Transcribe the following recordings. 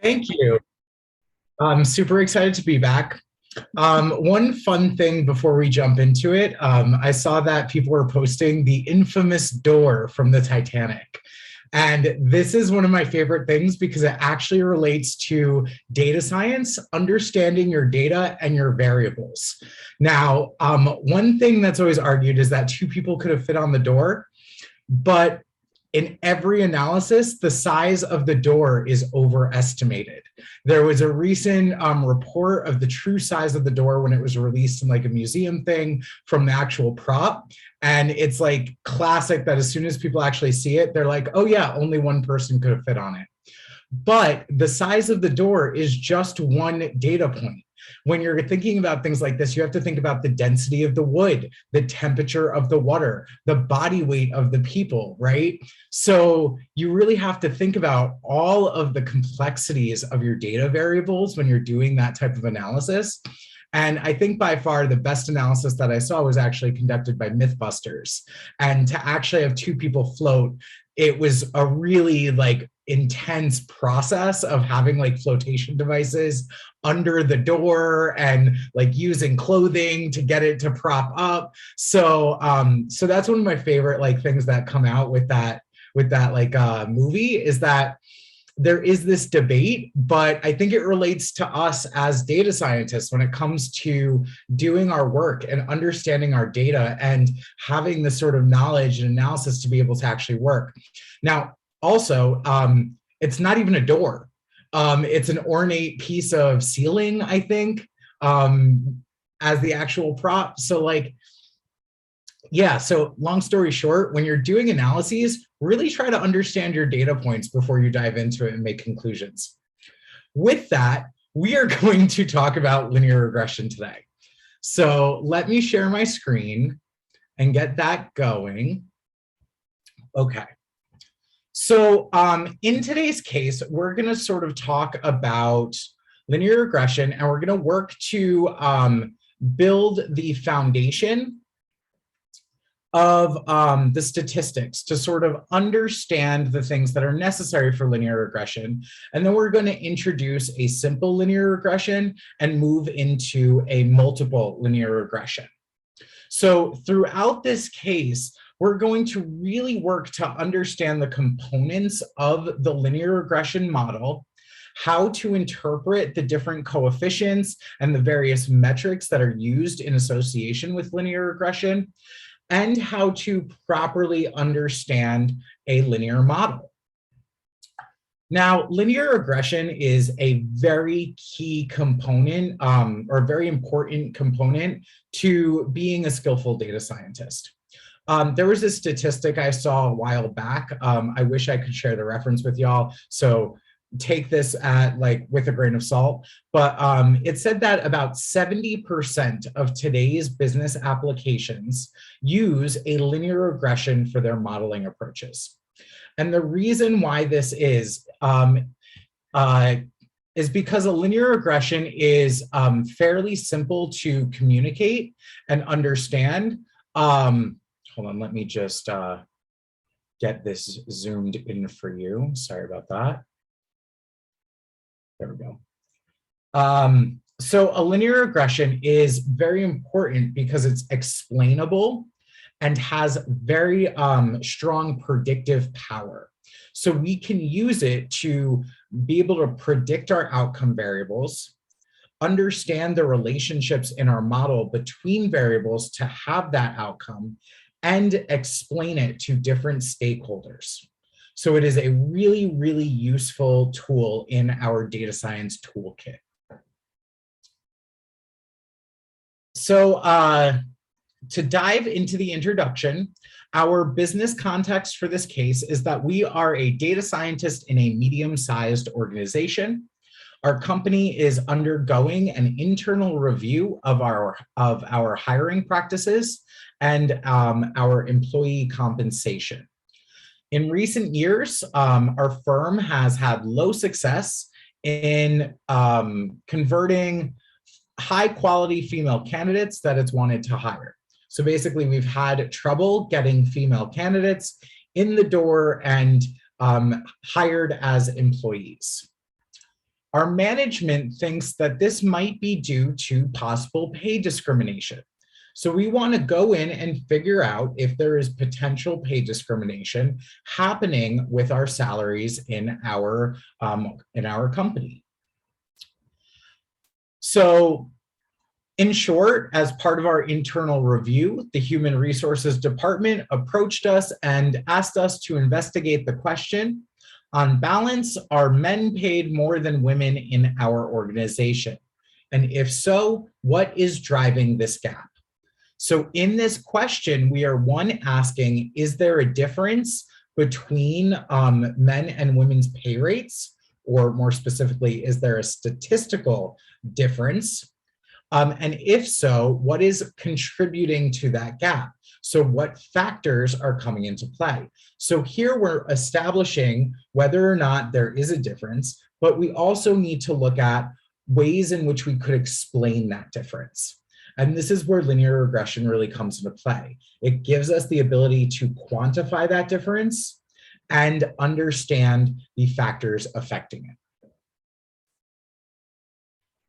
Thank you. I'm super excited to be back. One fun thing before we jump into it, I saw that people were posting the infamous door from the Titanic. And this is one of my favorite things because it actually relates to data science, understanding your data and your variables. Now, one thing that's always argued is that two people could have fit on the door, but in every analysis, the size of the door is overestimated. There was a recent report of the true size of the door when it was released in like a museum thing from the actual prop. And it's like classic that as soon as people actually see it, they're like, oh yeah, only one person could have fit on it. But the size of the door is just one data point. When you're thinking about things like this, you have to think about the density of the wood, the temperature of the water, the body weight of the people, right? So you really have to think about all of the complexities of your data variables when you're doing that type of analysis. And I think by far the best analysis that I saw was actually conducted by Mythbusters. And to actually have two people float, it was a really like intense process of having like flotation devices under the door and like using clothing to get it to prop up. So that's one of my favorite like things that come out with that like movie is that there is this debate, but I think it relates to us as data scientists when it comes to doing our work and understanding our data and having the sort of knowledge and analysis to be able to actually work. Now, also, it's not even a door. It's an ornate piece of ceiling, I think, as the actual prop. So like, yeah, so long story short, when you're doing analyses, really try to understand your data points before you dive into it and make conclusions. With that, we are going to talk about linear regression today. So let me share my screen and get that going. Okay. So in today's case, we're going to sort of talk about linear regression, and we're going to work to build the foundation of the statistics to sort of understand the things that are necessary for linear regression. And then we're going to introduce a simple linear regression and move into a multiple linear regression. So throughout this case, we're going to really work to understand the components of the linear regression model, how to interpret the different coefficients and the various metrics that are used in association with linear regression, and how to properly understand a linear model. Now, linear regression is a very key component or very important component to being a skillful data scientist. There was a statistic I saw a while back. I wish I could share the reference with y'all. So take this at like with a grain of salt, but it said that about 70% of today's business applications use a linear regression for their modeling approaches. And the reason why this is because a linear regression is fairly simple to communicate and understand. Hold on, let me just get this zoomed in for you. Sorry about that. There we go. So a linear regression is very important because it's explainable and has very strong predictive power. So we can use it to be able to predict our outcome variables, understand the relationships in our model between variables to have that outcome, and explain it to different stakeholders. So it is a really, really useful tool in our data science toolkit. So to dive into the introduction, our business context for this case is that we are a data scientist in a medium-sized organization. Our company is undergoing an internal review of our hiring practices and our employee compensation. In recent years, our firm has had low success in converting high quality female candidates that it's wanted to hire. So basically, we've had trouble getting female candidates in the door and hired as employees. Our management thinks that this might be due to possible pay discrimination. So we want to go in and figure out if there is potential pay discrimination happening with our salaries in our company. So in short, as part of our internal review, the Human Resources Department approached us and asked us to investigate the question, on balance, are men paid more than women in our organization? And if so, what is driving this gap? So in this question, we are asking, is there a difference between men and women's pay rates? Or more specifically, is there a statistical difference? And if so, what is contributing to that gap? So what factors are coming into play? So here we're establishing whether or not there is a difference, but we also need to look at ways in which we could explain that difference. And this is where linear regression really comes into play. It gives us the ability to quantify that difference and understand the factors affecting it.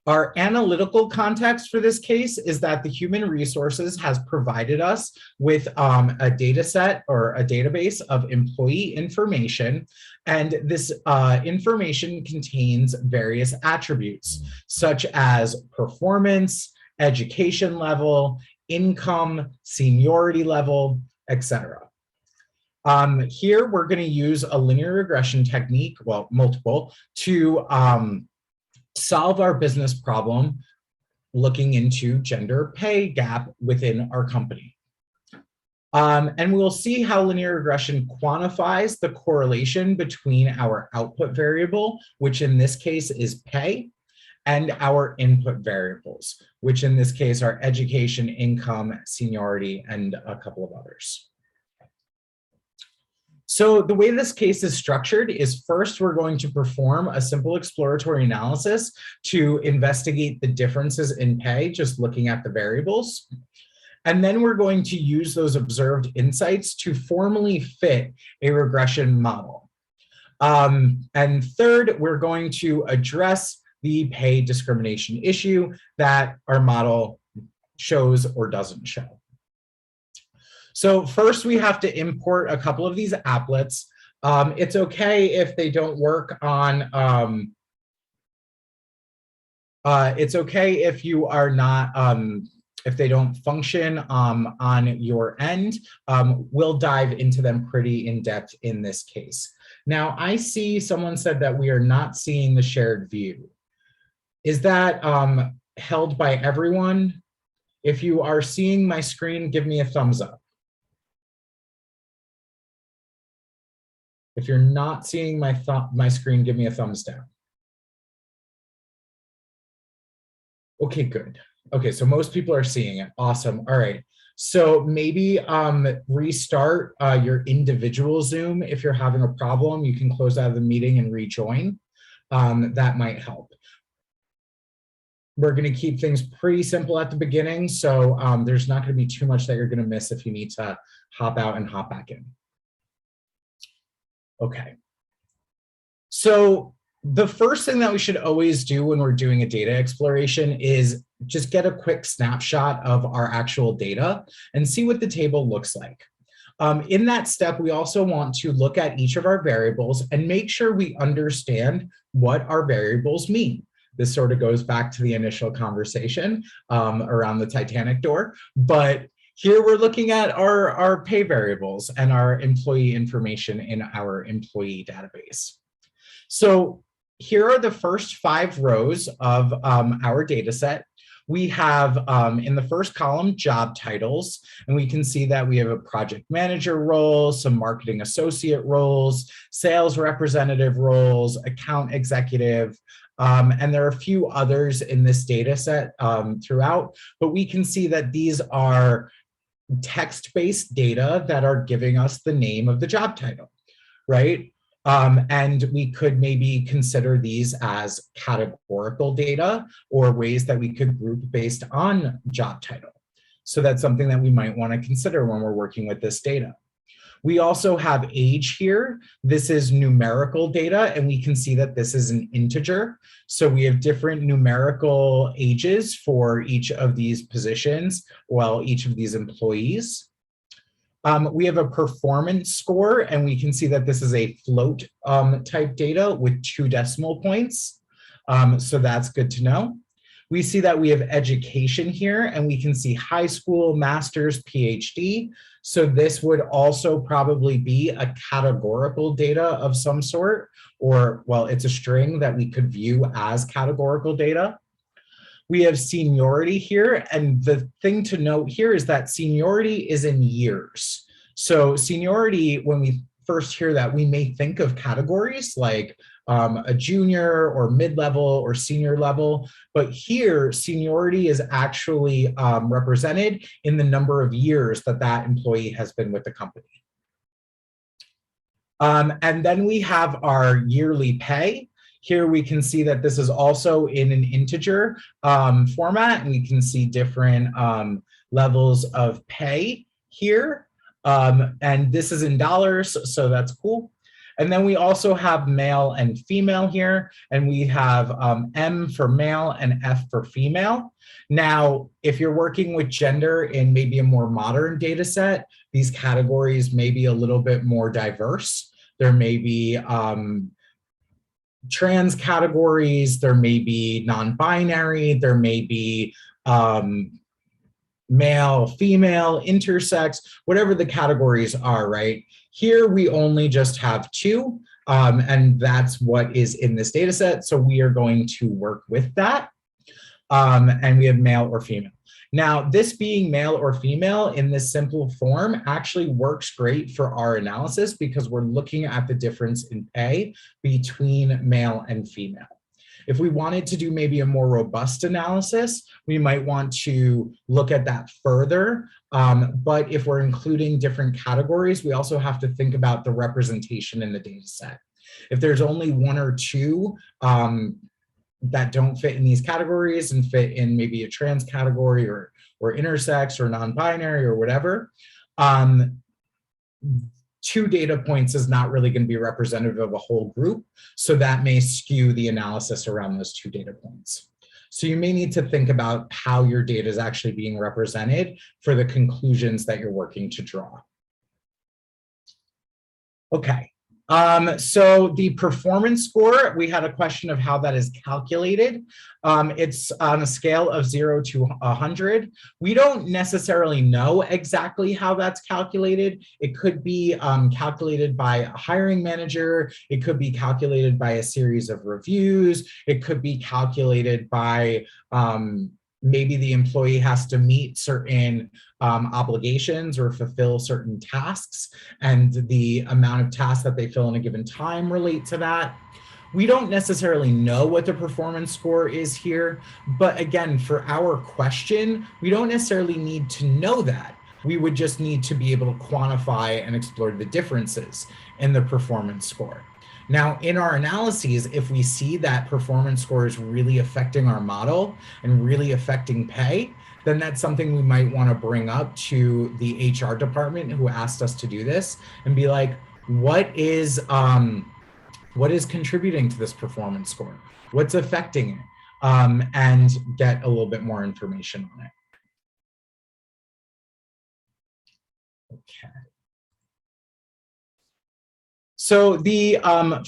Our analytical context for this case is that the Human Resources has provided us with a data set or a database of employee information. And this information contains various attributes, such as performance, education level, income, seniority level, etc. Here, we're going to use a linear regression technique, well, multiple, to solve our business problem looking into gender pay gap within our company. And we'll see how linear regression quantifies the correlation between our output variable, which in this case is pay, and our input variables, which in this case are education, income, seniority, and a couple of others. So the way this case is structured is first we're going to perform a simple exploratory analysis to investigate the differences in pay, just looking at the variables. And then we're going to use those observed insights to formally fit a regression model. And third, we're going to address the pay discrimination issue that our model shows or doesn't show. So first we have to import a couple of these applets. It's okay if they don't work on, it's okay if you are not, if they don't function on your end. We'll dive into them pretty in depth in this case. Now I see someone said that we are not seeing the shared view. Is that held by everyone? If you are seeing my screen, give me a thumbs up. If you're not seeing my screen, give me a thumbs down. Okay, good. Okay, so most people are seeing it. Awesome. All right. So maybe restart your individual Zoom. If you're having a problem, you can close out of the meeting and rejoin. That might help. We're going to keep things pretty simple at the beginning. So there's not going to be too much that you're going to miss if you need to hop out and hop back in. Okay. So the first thing that we should always do when we're doing a data exploration is just get a quick snapshot of our actual data and see what the table looks like. In that step, we also want to look at each of our variables and make sure we understand what our variables mean. This sort of goes back to the initial conversation around the Titanic door, but here we're looking at our pay variables and our employee information in our employee database. So here are the first 5 rows of our data set. We have in the first column job titles, and we can see that we have a project manager role, some marketing associate roles, sales representative roles, account executive, and there are a few others in this data set throughout, but we can see that these are text-based data that are giving us the name of the job title, right? And we could maybe consider these as categorical data or ways that we could group based on job title. So that's something that we might want to consider when we're working with this data. We also have age here. This is numerical data, and we can see that this is an integer. So we have different numerical ages for each of these positions, well, each of these employees. We have a performance score, and we can see that this is a float type data with 2 decimal points. So that's good to know. We see that we have education here, and we can see high school, master's, PhD. So this would also probably be a categorical data of some sort, or, well, it's a string that we could view as categorical data. We have seniority here, and the thing to note here is that seniority is in years. So seniority, when we first hear that, we may think of categories like a junior or mid-level or senior level, but here seniority is actually represented in the number of years that that employee has been with the company. And then we have our yearly pay. Here we can see that this is also in an integer format, and we can see different levels of pay here. And this is in dollars, so that's cool. And then we also have male and female here, and we have M for male and F for female. Now, if you're working with gender in maybe a more modern data set, these categories may be a little bit more diverse. There may be trans categories, there may be non-binary, there may be male, female, intersex, whatever the categories are, right? Here we only just have 2, and that's what is in this data set. So we are going to work with that. And we have male or female. Now, this being male or female in this simple form actually works great for our analysis because we're looking at the difference in pay between male and female. If we wanted to do maybe a more robust analysis, we might want to look at that further. But if we're including different categories, we also have to think about the representation in the data set. If there's only 1 or 2 that don't fit in these categories and fit in maybe a trans category or intersex or non-binary or whatever, 2 data points is not really going to be representative of a whole group. So that may skew the analysis around those 2 data points. So you may need to think about how your data is actually being represented for the conclusions that you're working to draw. Okay. So the performance score, we had a question of how that is calculated. It's on a scale of 0 to 100. We don't necessarily know exactly how that's calculated. It could be calculated by a hiring manager. It could be calculated by a series of reviews. It could be calculated by maybe the employee has to meet certain obligations or fulfill certain tasks, and the amount of tasks that they fill in a given time relate to that. We don't necessarily know what the performance score is here, but again, for our question, we don't necessarily need to know that. We would just need to be able to quantify and explore the differences in the performance score. Now, in our analyses, if we see that performance score is really affecting our model and really affecting pay, then that's something we might want to bring up to the HR department who asked us to do this and be like, what is contributing to this performance score? What's affecting it? And get a little bit more information on it. Okay. So the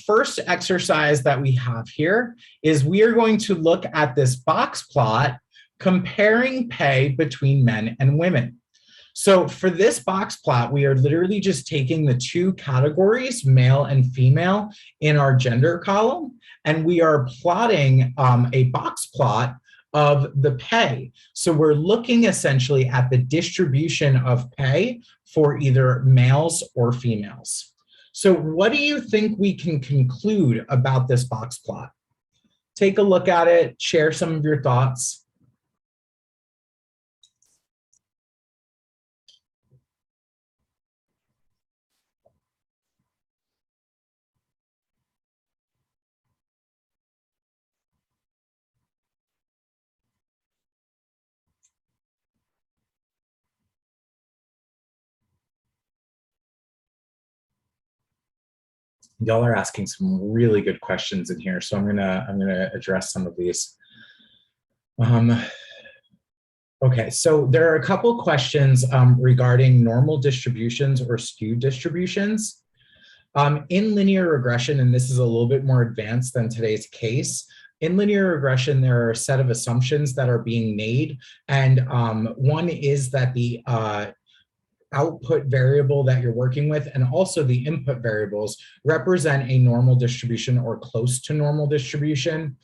first exercise that we have here is we are going to look at this box plot comparing pay between men and women. So for this box plot, we are literally just taking the 2 categories, male and female, in our gender column, and we are plotting a box plot of the pay. So we're looking essentially at the distribution of pay for either males or females. So what do you think we can conclude about this box plot? Take a look at it, share some of your thoughts. Y'all are asking some really good questions in here, so I'm gonna address some of these. Okay, so there are a couple questions regarding normal distributions or skewed distributions. In linear regression, and this is a little bit more advanced than today's case, in linear regression, there are a set of assumptions that are being made, and one is that the output variable that you're working with and also the input variables represent a normal distribution or close to normal distribution.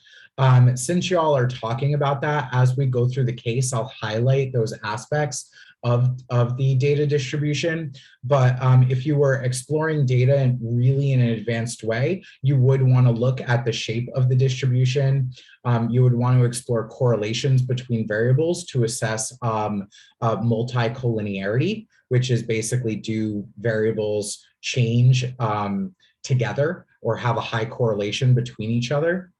Since y'all are talking about that, as we go through the case, I'll highlight those aspects of the data distribution. But if you were exploring data really in an advanced way, you would want to look at the shape of the distribution. You would want to explore correlations between variables to assess multicollinearity, which is basically do variables change together or have a high correlation between each other.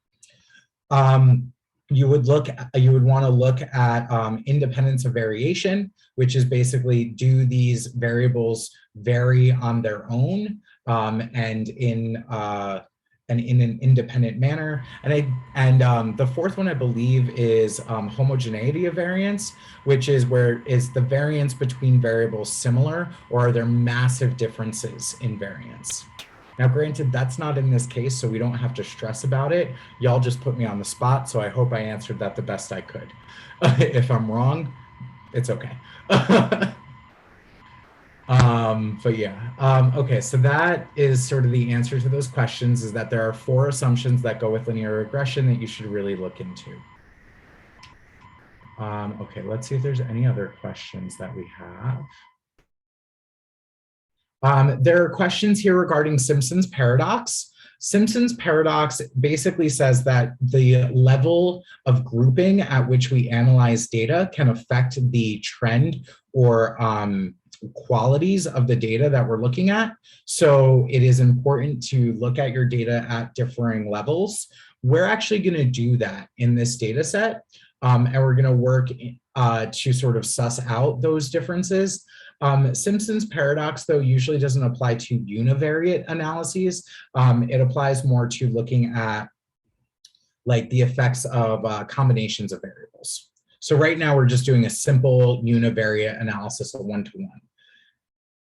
You would want to look at independence of variation, which is basically do these variables vary on their own and in an independent manner. And the fourth one I believe is homogeneity of variance, which is where is the variance between variables similar or are there massive differences in variance? Now, granted, that's not in this case, so we don't have to stress about it. Y'all just put me on the spot, so I hope I answered that the best I could. If I'm wrong, it's okay. But yeah, okay, so that is sort of the answer to those questions, is that there are 4 assumptions that go with linear regression that you should really look into. Okay, let's see if there's any other questions that we have. There are questions here regarding Simpson's paradox. Simpson's paradox basically says that the level of grouping at which we analyze data can affect the trend or qualities of the data that we're looking at. So it is important to look at your data at differing levels. We're actually going to do that in this data set, and we're going to work to sort of suss out those differences. Simpson's paradox, though, usually doesn't apply to univariate analyses. It applies more to looking at like the effects of combinations of variables. So right now we're just doing a simple univariate analysis of one-to-one.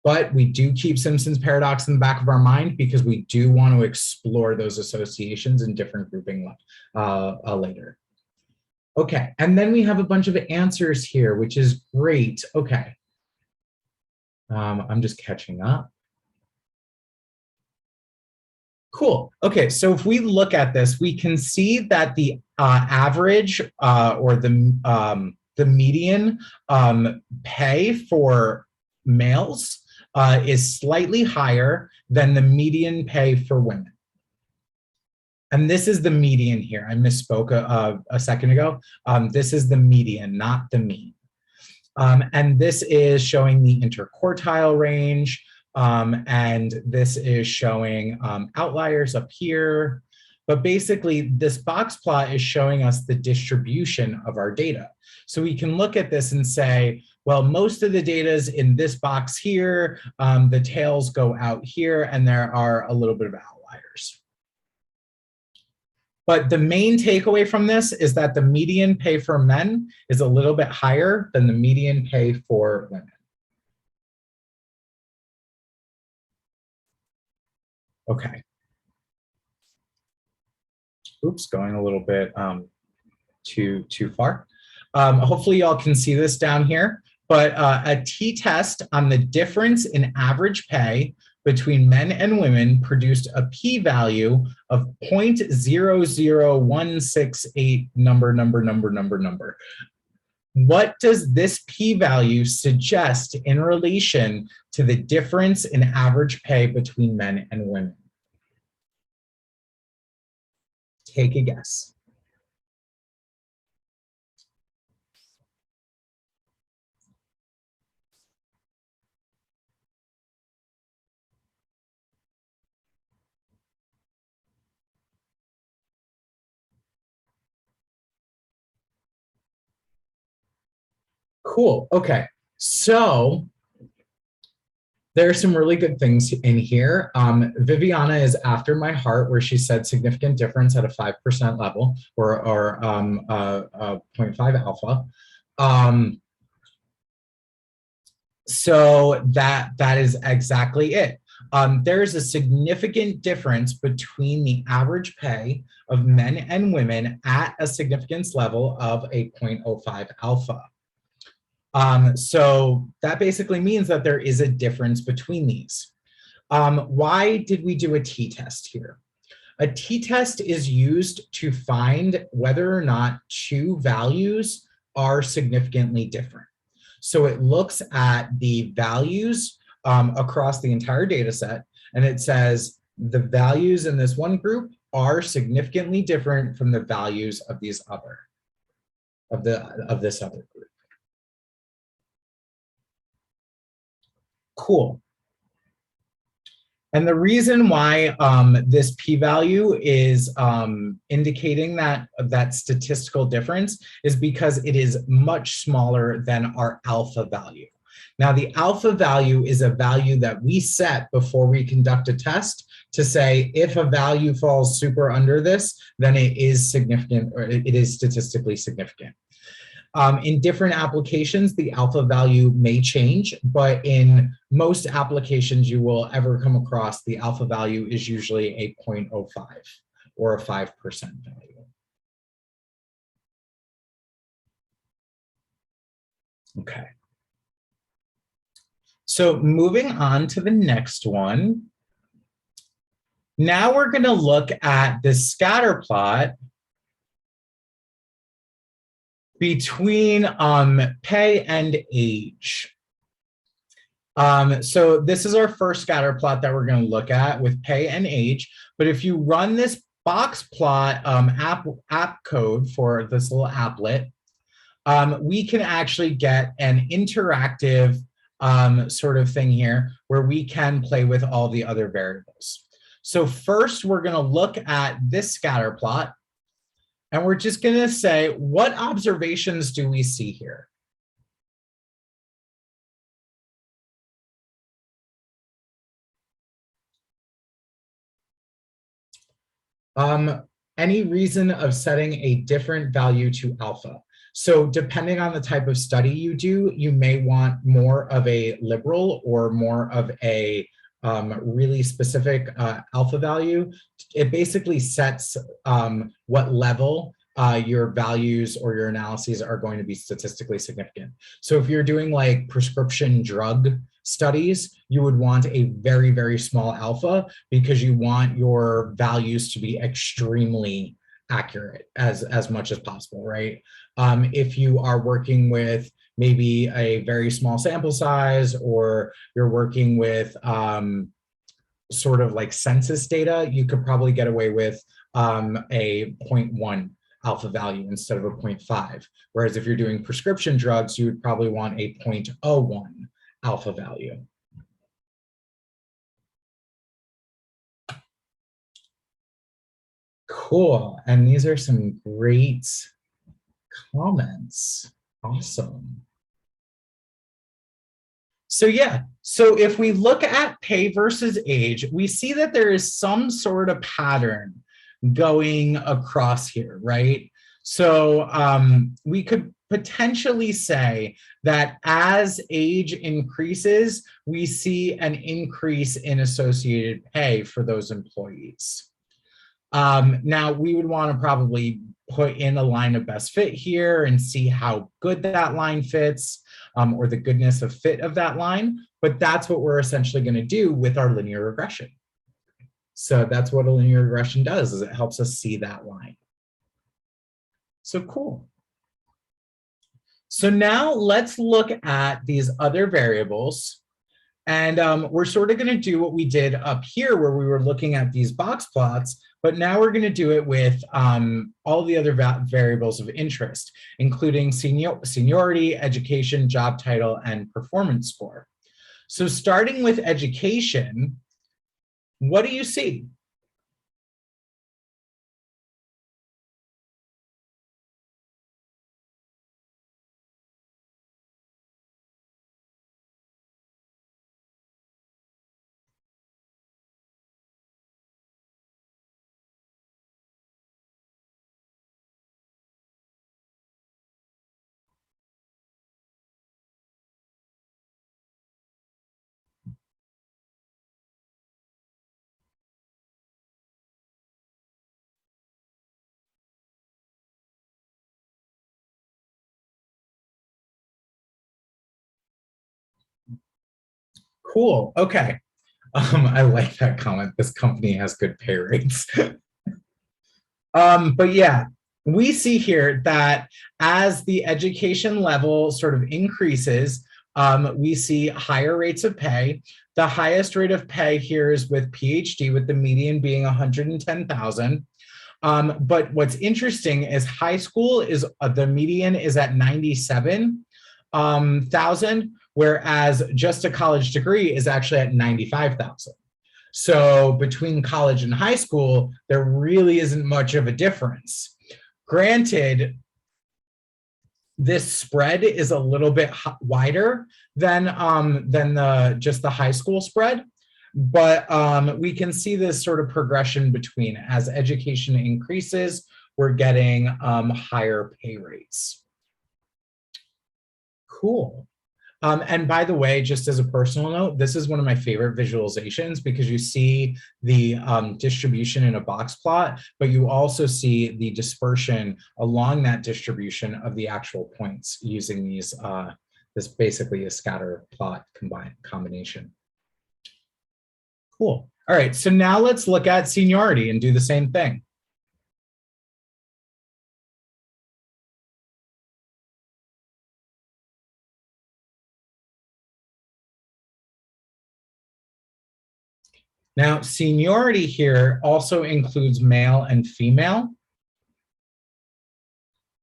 But we do keep Simpson's paradox in the back of our mind because we do want to explore those associations in different grouping later. Okay, and then we have a bunch of answers here, which is great. Okay. I'm just catching up. Cool. Okay, so if we look at this, we can see that the average or the median pay for males is slightly higher than the median pay for women. And this is the median here. I misspoke a second ago. This is the median, not the mean. And this is showing the interquartile range. And this is showing outliers up here. But basically, this box plot is showing us the distribution of our data. So we can look at this and say, well, most of the data is in this box here. The tails go out here, and there are a little bit of outliers. But the main takeaway from this is that the median pay for men is a little bit higher than the median pay for women. Okay. Oops, going a little bit too far. Hopefully y'all can see this down here, but a t-test on the difference in average pay between men and women produced a p-value of 0.00168 number. What does this p-value suggest in relation to the difference in average pay between men and women? Take a guess. Cool. Okay. So There are some really good things in here. Viviana is after my heart, where she said significant difference at a 5% level or 0.5 alpha. So that is exactly it. There's a significant difference between the average pay of men and women at a significance level of a 0.05 alpha. So that basically means that there is a difference between these. Why did we do a t-test here? A t-test is used to find whether or not two values are significantly different. So it looks at the values across the entire data set, and it says the values in this one group are significantly different from the values of these other, of this other group. Cool. And the reason why this p-value is indicating that statistical difference is because it is much smaller than our alpha value. Now, the alpha value is a value that we set before we conduct a test to say if a value falls super under this, then it is significant, or it is statistically significant. In different applications, the alpha value may change, but in most applications you will ever come across, the alpha value is usually a 0.05 or a 5% value. Okay. So moving on to the next one. Now we're going to look at the scatter plot between pay and age. So this is our first scatter plot that we're going to look at with pay and age. But if you run this box plot app code for this little applet, we can actually get an interactive sort of thing here where we can play with all the other variables. So first, we're going to look at this scatter plot. And we're just going to say, what observations do we see here? Any reason of setting a different value to alpha? So depending on the type of study you do, you may want more of a liberal or more of a really specific alpha value. It basically sets what level your values or your analyses are going to be statistically significant. So if you're doing like prescription drug studies, you would want a very, very small alpha because you want your values to be extremely accurate as much as possible, right? If you are working with maybe a very small sample size, or you're working with sort of like census data, you could probably get away with a 0.1 alpha value instead of a 0.5. Whereas if you're doing prescription drugs, you would probably want a 0.01 alpha value. Cool. And these are some great comments. Awesome. So yeah, so if we look at pay versus age, we see that there is some sort of pattern going across here, right? So we could potentially say that as age increases, we see an increase in associated pay for those employees. Now, we would want to probably put in a line of best fit here and see how good that line fits, or the goodness of fit of that line. But that's what we're essentially going to do with our linear regression. So that's what a linear regression does, is it helps us see that line. So cool. So now let's look at these other variables. And we're sort of going to do what we did up here where we were looking at these box plots, but now we're going to do it with all the other variables of interest, including seniority, education, job title, and performance score. So starting with education, what do you see? Cool. Okay. I like that comment. This company has good pay rates. But yeah, we see here that as the education level sort of increases, we see higher rates of pay. The highest rate of pay here is with PhD, with the median being 110,000. But what's interesting is high school is the median is at 97,000, whereas just a college degree is actually at 95,000. So between college and high school, there really isn't much of a difference. Granted, this spread is a little bit wider than the just the high school spread, but we can see this sort of progression between as education increases, we're getting higher pay rates. Cool. And by the way, just as a personal note, this is one of my favorite visualizations because you see the distribution in a box plot, but you also see the dispersion along that distribution of the actual points using these, this basically a scatter plot combination. Cool. All right, so now let's look at seniority and do the same thing. Now, seniority here also includes male and female.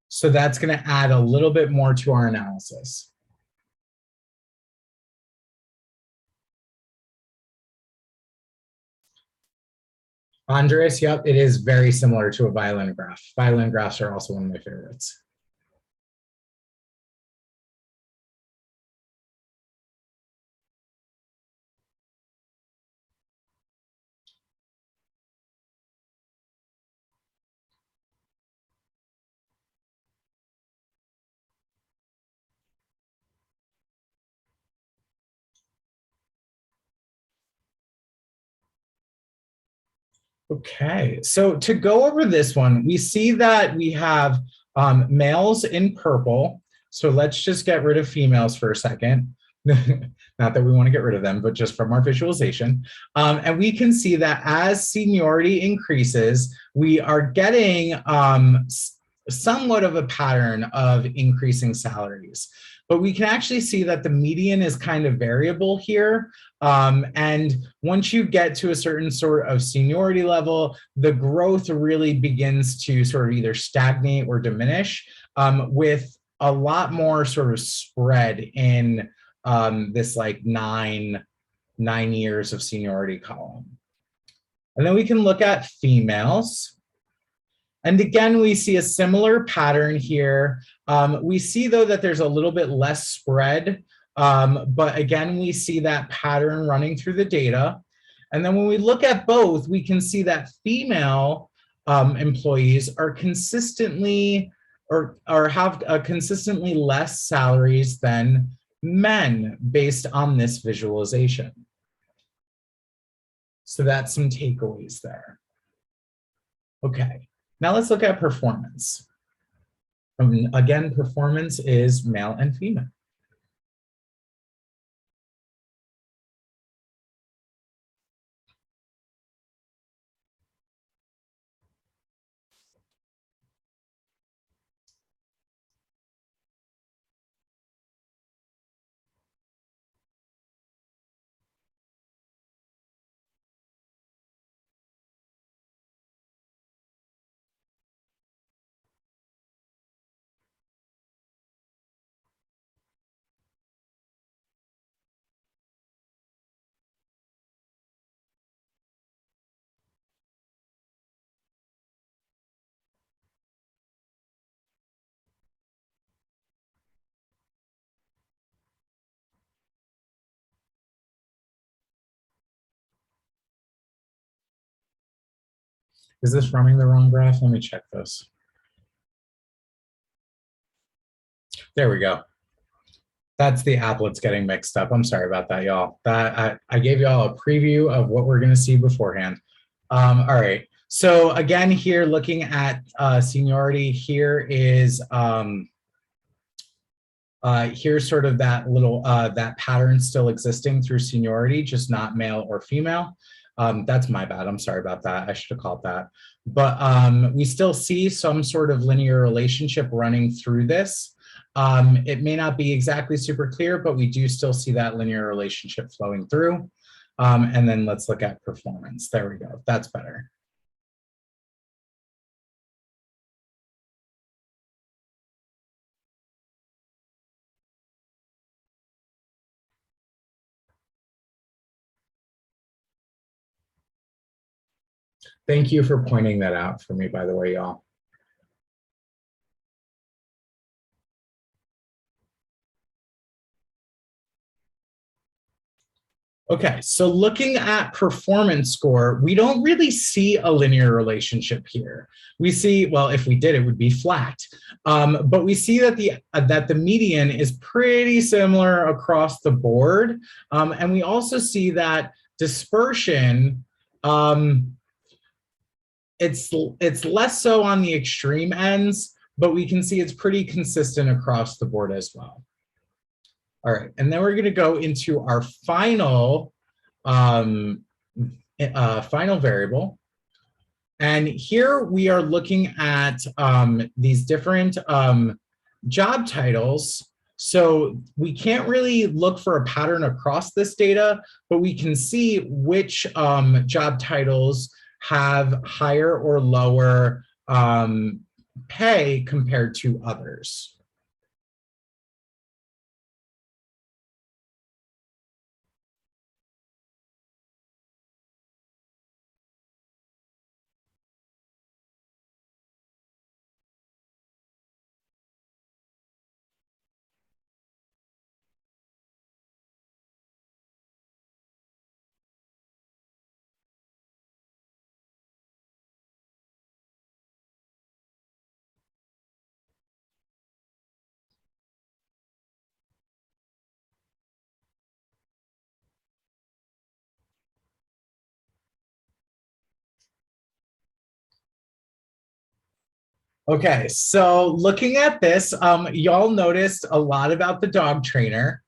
So that's going to add a little bit more to our analysis. Andres, yep, it is very similar to a violin graph. Violin graphs are also one of my favorites. Okay, so to go over this one, we see that we have males in purple. So let's just get rid of females for a second. Not that we want to get rid of them, but just from our visualization. And we can see that as seniority increases, we are getting somewhat of a pattern of increasing salaries. But we can actually see that the median is kind of variable here. And once you get to a certain sort of seniority level, the growth really begins to sort of either stagnate or diminish, with a lot more sort of spread in this like nine years of seniority column. And then we can look at females. And again, we see a similar pattern here. We see, though, that there's a little bit less spread, but again, we see that pattern running through the data. And then when we look at both, we can see that female employees are consistently or have consistently less salaries than men based on this visualization. So that's some takeaways there. Okay. Now let's look at performance. Again, performance is male and female. Is this running the wrong graph? Let me check this. There we go. That's the applets getting mixed up. I'm sorry about that, y'all. I gave y'all a preview of what we're going to see beforehand. All right. So again, here looking at seniority, here is Here's sort of that little, that pattern still existing through seniority, just not male or female. That's my bad, I'm sorry about that. I should have called that. But we still see some sort of linear relationship running through this. It may not be exactly super clear, but we do still see that linear relationship flowing through. And then let's look at performance. There we go, that's better. Thank you for pointing that out for me, by the way, y'all. Okay, so looking at performance score, we don't really see a linear relationship here. We see, well, if we did, it would be flat. But we see that the median is pretty similar across the board. And we also see that dispersion, it's less so on the extreme ends, but we can see it's pretty consistent across the board as well. All right, and then we're going to go into our final final variable. And here we are looking at these different job titles. So we can't really look for a pattern across this data, but we can see which job titles have higher or lower pay compared to others. Okay, so looking at this, y'all noticed a lot about the dog trainer.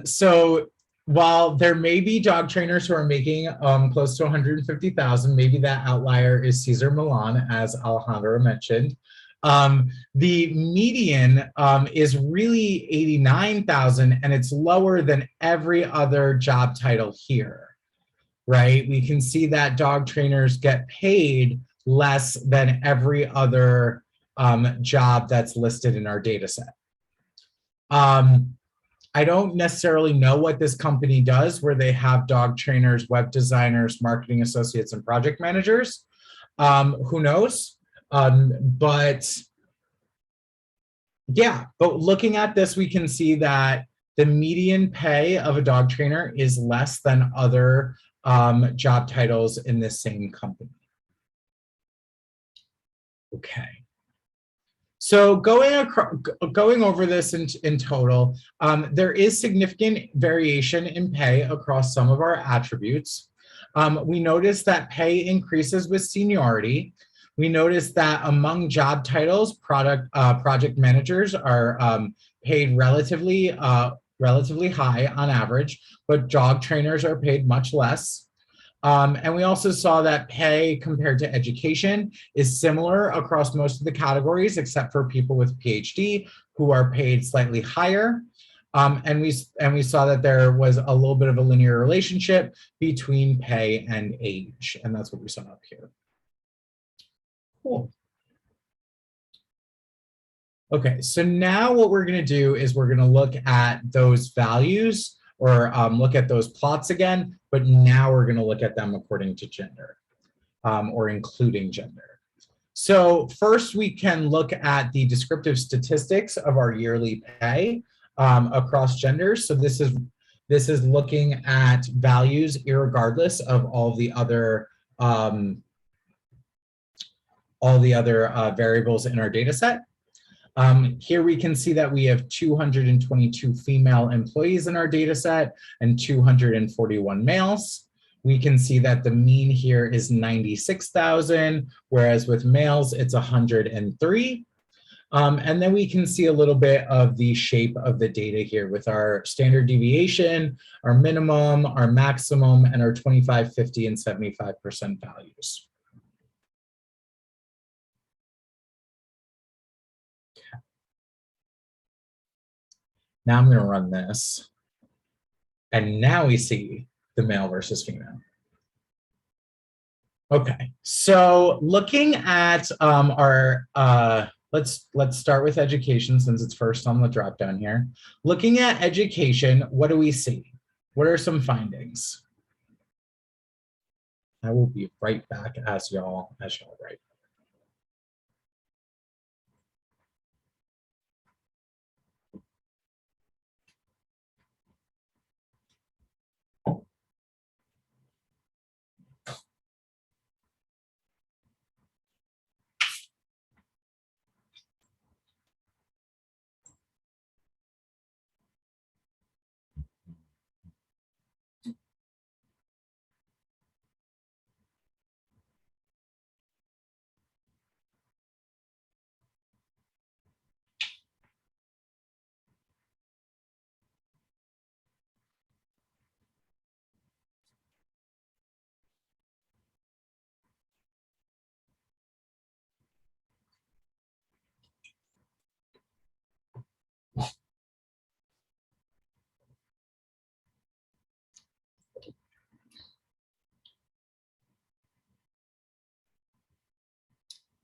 So while there may be dog trainers who are making close to 150,000, maybe that outlier is Cesar Milan, as Alejandro mentioned. The median is really 89,000, and it's lower than every other job title here, right? We can see that dog trainers get paid less than every other job that's listed in our data set. I don't necessarily know what this company does, where they have dog trainers, web designers, marketing associates, and project managers. Who knows? But yeah, but looking at this, we can see that the median pay of a dog trainer is less than other job titles in this same company. Okay. So going over this in total, there is significant variation in pay across some of our attributes. We notice that pay increases with seniority. We notice that among job titles, project managers are paid relatively high on average, but dog trainers are paid much less. And we also saw that pay compared to education is similar across most of the categories, except for people with PhD who are paid slightly higher. And we saw that there was a little bit of a linear relationship between pay and age, and that's what we saw up here. Cool. Okay, so now what we're going to do is we're going to look at those values, or look at those plots again, but now we're going to look at them according to gender, or including gender. So first we can look at the descriptive statistics of our yearly pay across genders. So this is looking at values irregardless of all the other variables in our data set. Here we can see that we have 222 female employees in our data set and 241 males. We can see that the mean here is 96,000, whereas with males, it's 103. And then we can see a little bit of the shape of the data here with our standard deviation, our minimum, our maximum, and our 25, 50, and 75% values. Now I'm going to run this. And now we see the male versus female. Okay, so looking at let's start with education since it's first on the drop down here. Looking at education, what do we see? What are some findings? I will be right back as y'all write.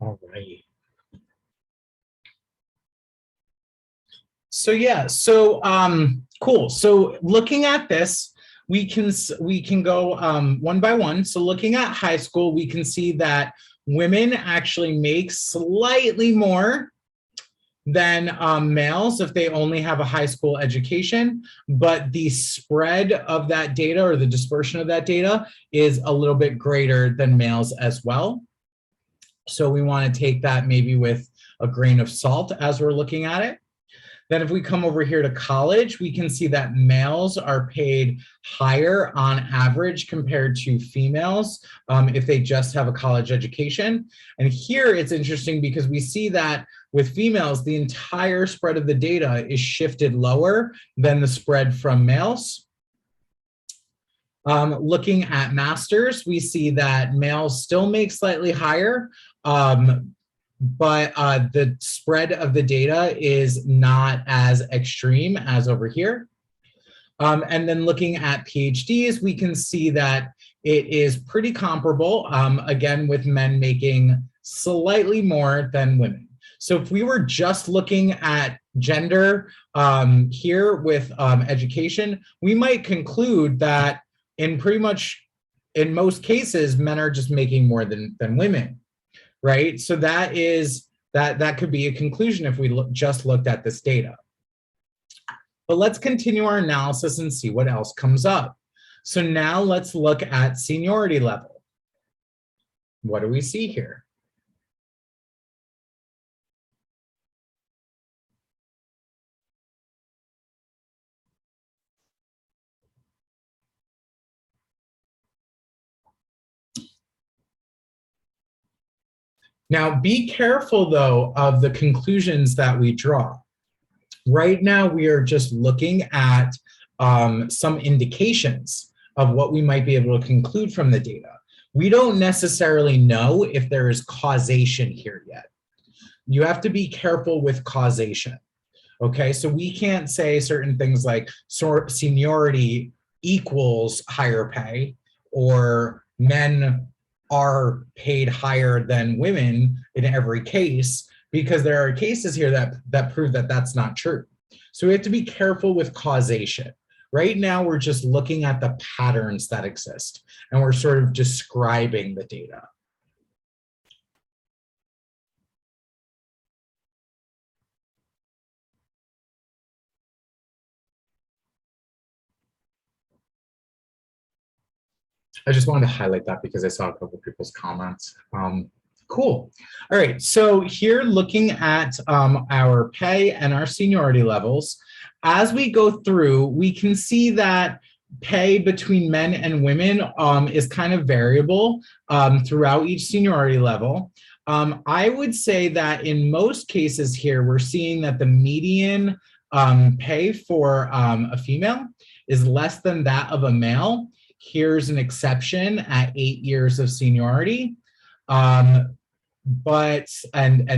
All right. So yeah, so cool. So looking at this, we can go one by one. So looking at high school, we can see that women actually make slightly more than males if they only have a high school education, but the spread of that data or the dispersion of that data is a little bit greater than males as well. So we want to take that maybe with a grain of salt as we're looking at it. Then if we come over here to college, we can see that males are paid higher on average compared to females if they just have a college education. And here it's interesting because we see that with females, the entire spread of the data is shifted lower than the spread from males. Looking at masters, we see that males still make slightly higher, but the spread of the data is not as extreme as over here. And then looking at PhDs, we can see that it is pretty comparable, again, with men making slightly more than women. So if we were just looking at gender here with education, we might conclude that in most cases, men are just making more than women. Right? So that could be a conclusion if we just looked at this data. But let's continue our analysis and see what else comes up. So now let's look at seniority level. What do we see here? Now, be careful, though, of the conclusions that we draw. Right now, we are just looking at some indications of what we might be able to conclude from the data. We don't necessarily know if there is causation here yet. You have to be careful with causation. Okay, so we can't say certain things like seniority equals higher pay, or men are paid higher than women in every case, because there are cases here that prove that that's not true. So we have to be careful with causation. Right now, we're just looking at the patterns that exist, and we're sort of describing the data. I just wanted to highlight that because I saw a couple of people's comments. Cool. All right, so here looking at our pay and our seniority levels, as we go through, we can see that pay between men and women is kind of variable throughout each seniority level. I would say that in most cases here, we're seeing that the median pay for a female is less than that of a male. Here's an exception at 8 years of seniority. And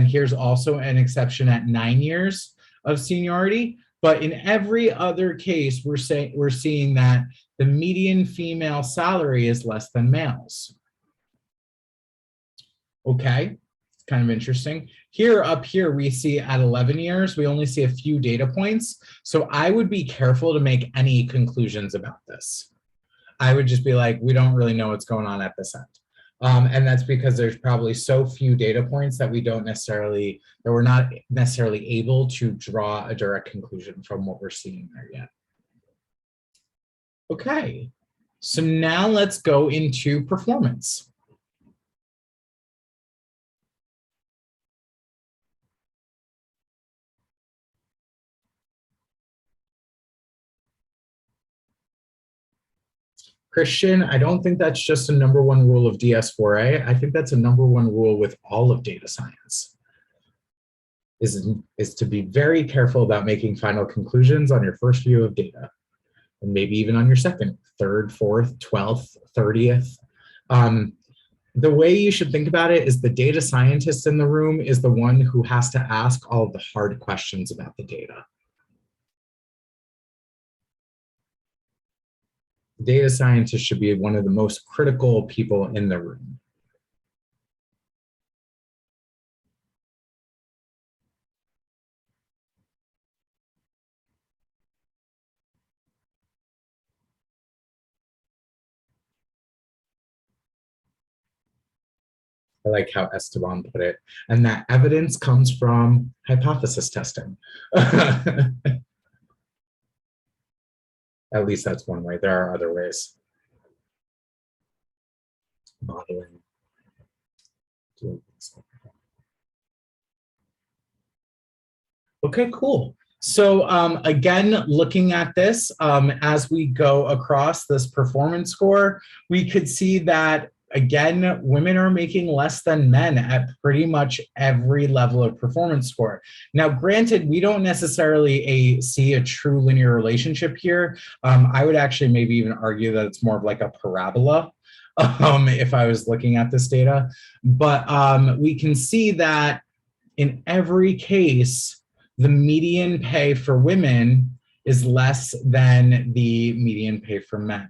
here's also an exception at 9 years of seniority. But in every other case, we're seeing that the median female salary is less than males. Okay, it's kind of interesting. Up here, we see at 11 years, we only see a few data points. So I would be careful to make any conclusions about this. I would just be like, we don't really know what's going on at this end. And that's because there's probably so few data points that we're not necessarily able to draw a direct conclusion from what we're seeing there yet. Okay, so now let's go into performance. Christian, I don't think that's just a #1 rule of DS4A. I think that's a #1 rule with all of data science, is to be very careful about making final conclusions on your first view of data, and maybe even on your second, third, fourth, 12th, 30th. The way you should think about it is the data scientist in the room is the one who has to ask all of the hard questions about the data. Data scientists should be one of the most critical people in the room. I like how Esteban put it. And that evidence comes from hypothesis testing. At least that's one way. There are other ways. Modeling. Okay, cool. So again, looking at this, as we go across this performance score, we could see that, again, women are making less than men at pretty much every level of performance score. Now, granted, we don't necessarily see a true linear relationship here. I would actually maybe even argue that it's more of like a parabola if I was looking at this data. But we can see that in every case, the median pay for women is less than the median pay for men.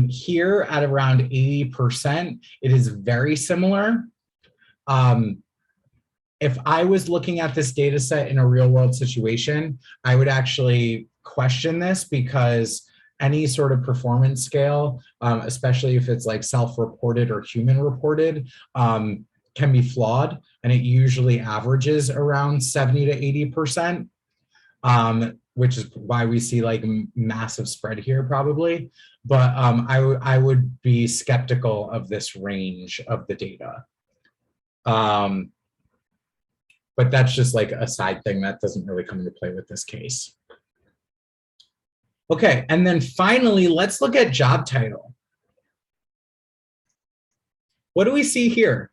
Here at around 80%, it is very similar. If I was looking at this data set in a real world situation, I would actually question this, because any sort of performance scale, especially if it's like self-reported or human reported, can be flawed, and it usually averages around 70 to 80%, which is why we see like massive spread here probably. But I would be skeptical of this range of the data. But that's just like a side thing that doesn't really come into play with this case. Okay, and then finally, let's look at job title. What do we see here?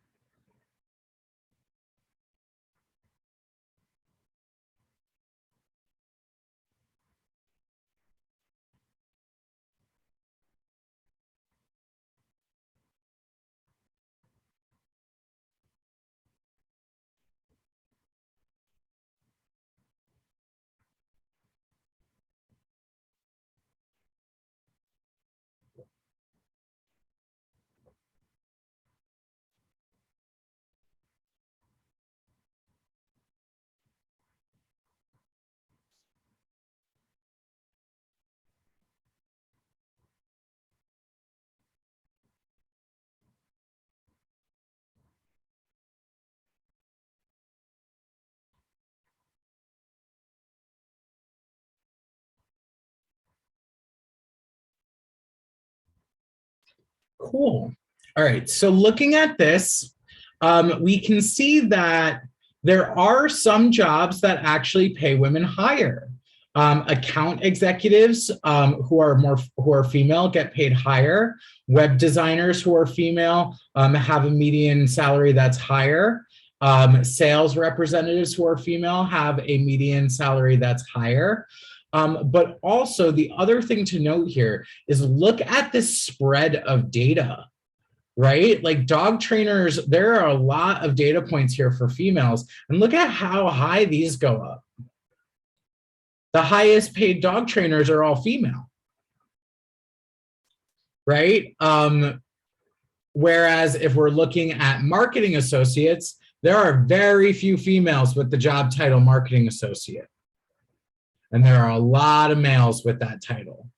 Cool. All right, so looking at this, we can see that there are some jobs that actually pay women higher. Account executives who are female get paid higher. Web designers who are female have a median salary that's higher. Sales representatives who are female have a median salary that's higher. But also the other thing to note here is look at the spread of data, right? Like dog trainers, there are a lot of data points here for females, and look at how high these go up. The highest paid dog trainers are all female, right? Whereas if we're looking at marketing associates, there are very few females with the job title marketing associate. And there are a lot of males with that title.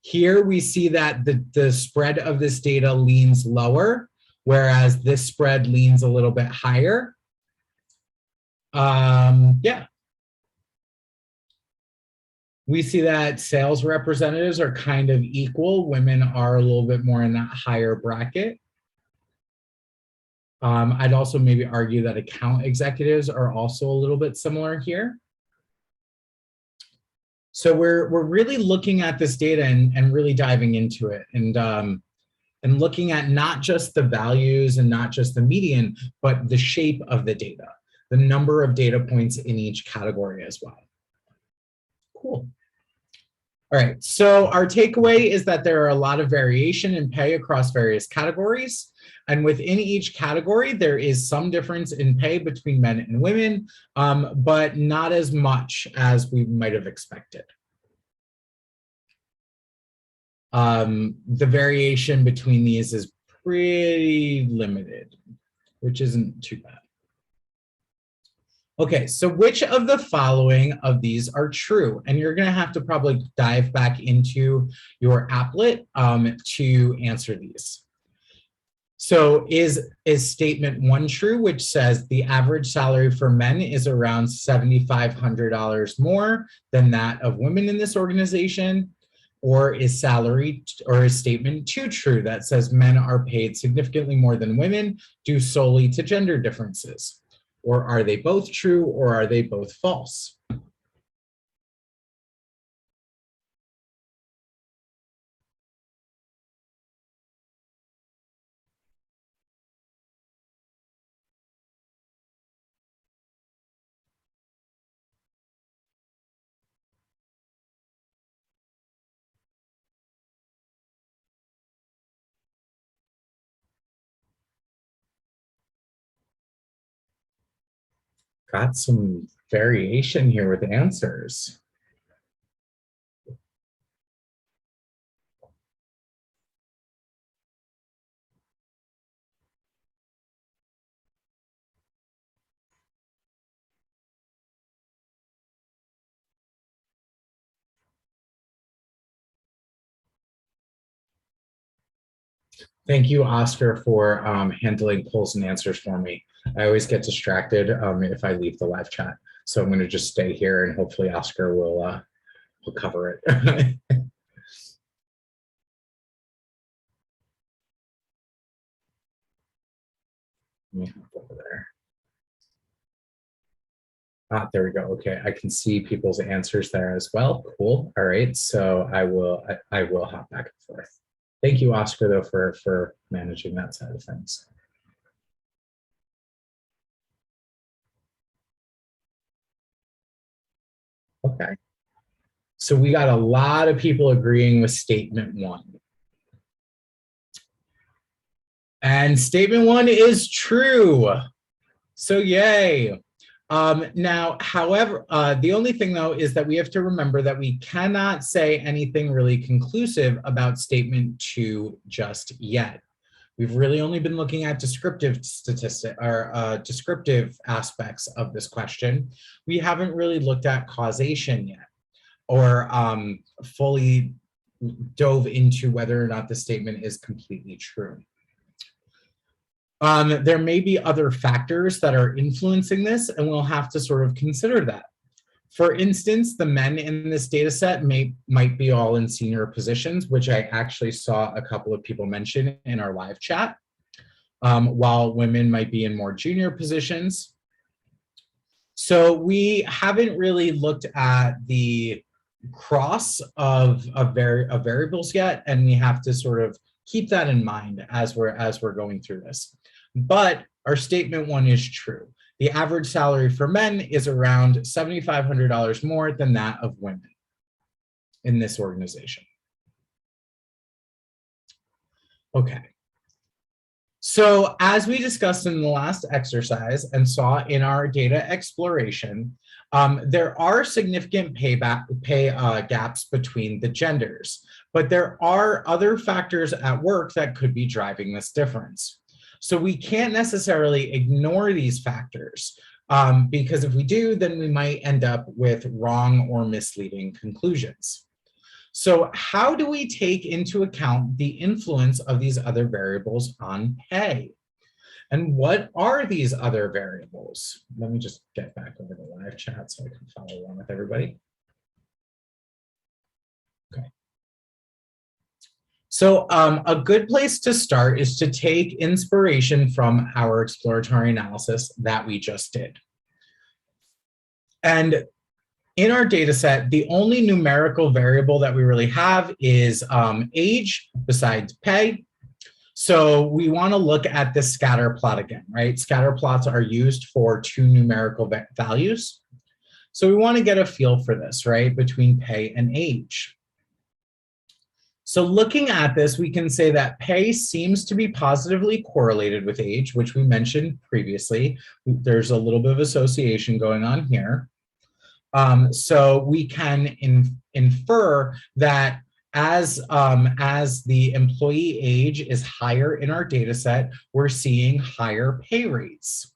Here we see that the spread of this data leans lower, whereas this spread leans a little bit higher. Yeah. We see that sales representatives are kind of equal. Women are a little bit more in that higher bracket. I'd also maybe argue that account executives are also a little bit similar here. So we're really looking at this data and really diving into it and looking at not just the values and not just the median, but the shape of the data, the number of data points in each category as well. Cool. All right, so our takeaway is that there are a lot of variation in pay across various categories. And within each category, there is some difference in pay between men and women, but not as much as we might have expected. The variation between these is pretty limited, which isn't too bad. Okay, so which of the following of these are true? And you're going to have to probably dive back into your applet to answer these. So is statement 1 true, which says the average salary for men is around $7,500 more than that of women in this organization? Or is statement 2 true, that says men are paid significantly more than women due solely to gender differences? Or are they both true, or are they both false? Got some variation here with answers. Thank you, Oscar, for handling polls and answers for me. I always get distracted if I leave the live chat. So I'm going to just stay here and hopefully Oscar will cover it. Let me hop over there. Ah, there we go. Okay, I can see people's answers there as well. Cool. All right, so I will hop back and forth. Thank you, Oscar, though, for managing that side of things. Okay. So we got a lot of people agreeing with statement 1. And statement 1 is true. So yay. Now, however, the only thing though is that we have to remember that we cannot say anything really conclusive about statement 2 just yet. We've really only been looking at descriptive descriptive aspects of this question. We haven't really looked at causation yet, or fully dove into whether or not the statement is completely true. There may be other factors that are influencing this, and we'll have to sort of consider that. For instance, the men in this data set might be all in senior positions, which I actually saw a couple of people mention in our live chat, while women might be in more junior positions. So we haven't really looked at the cross of variables yet, and we have to sort of keep that in mind as we're going through this. But our statement one is true. The average salary for men is around $7,500 more than that of women in this organization. Okay. So as we discussed in the last exercise and saw in our data exploration, there are significant pay gaps between the genders, but there are other factors at work that could be driving this difference. So we can't necessarily ignore these factors because if we do, then we might end up with wrong or misleading conclusions. So how do we take into account the influence of these other variables on pay? And what are these other variables? Let me just get back over the live chat so I can follow along with everybody. Okay. So a good place to start is to take inspiration from our exploratory analysis that we just did. And in our data set, the only numerical variable that we really have is age besides pay. So we want to look at the scatter plot again, right? Scatter plots are used for two numerical values. So we want to get a feel for this, right, between pay and age. So looking at this, we can say that pay seems to be positively correlated with age, which we mentioned previously. There's a little bit of association going on here. So we can infer that as the employee age is higher in our data set, we're seeing higher pay rates.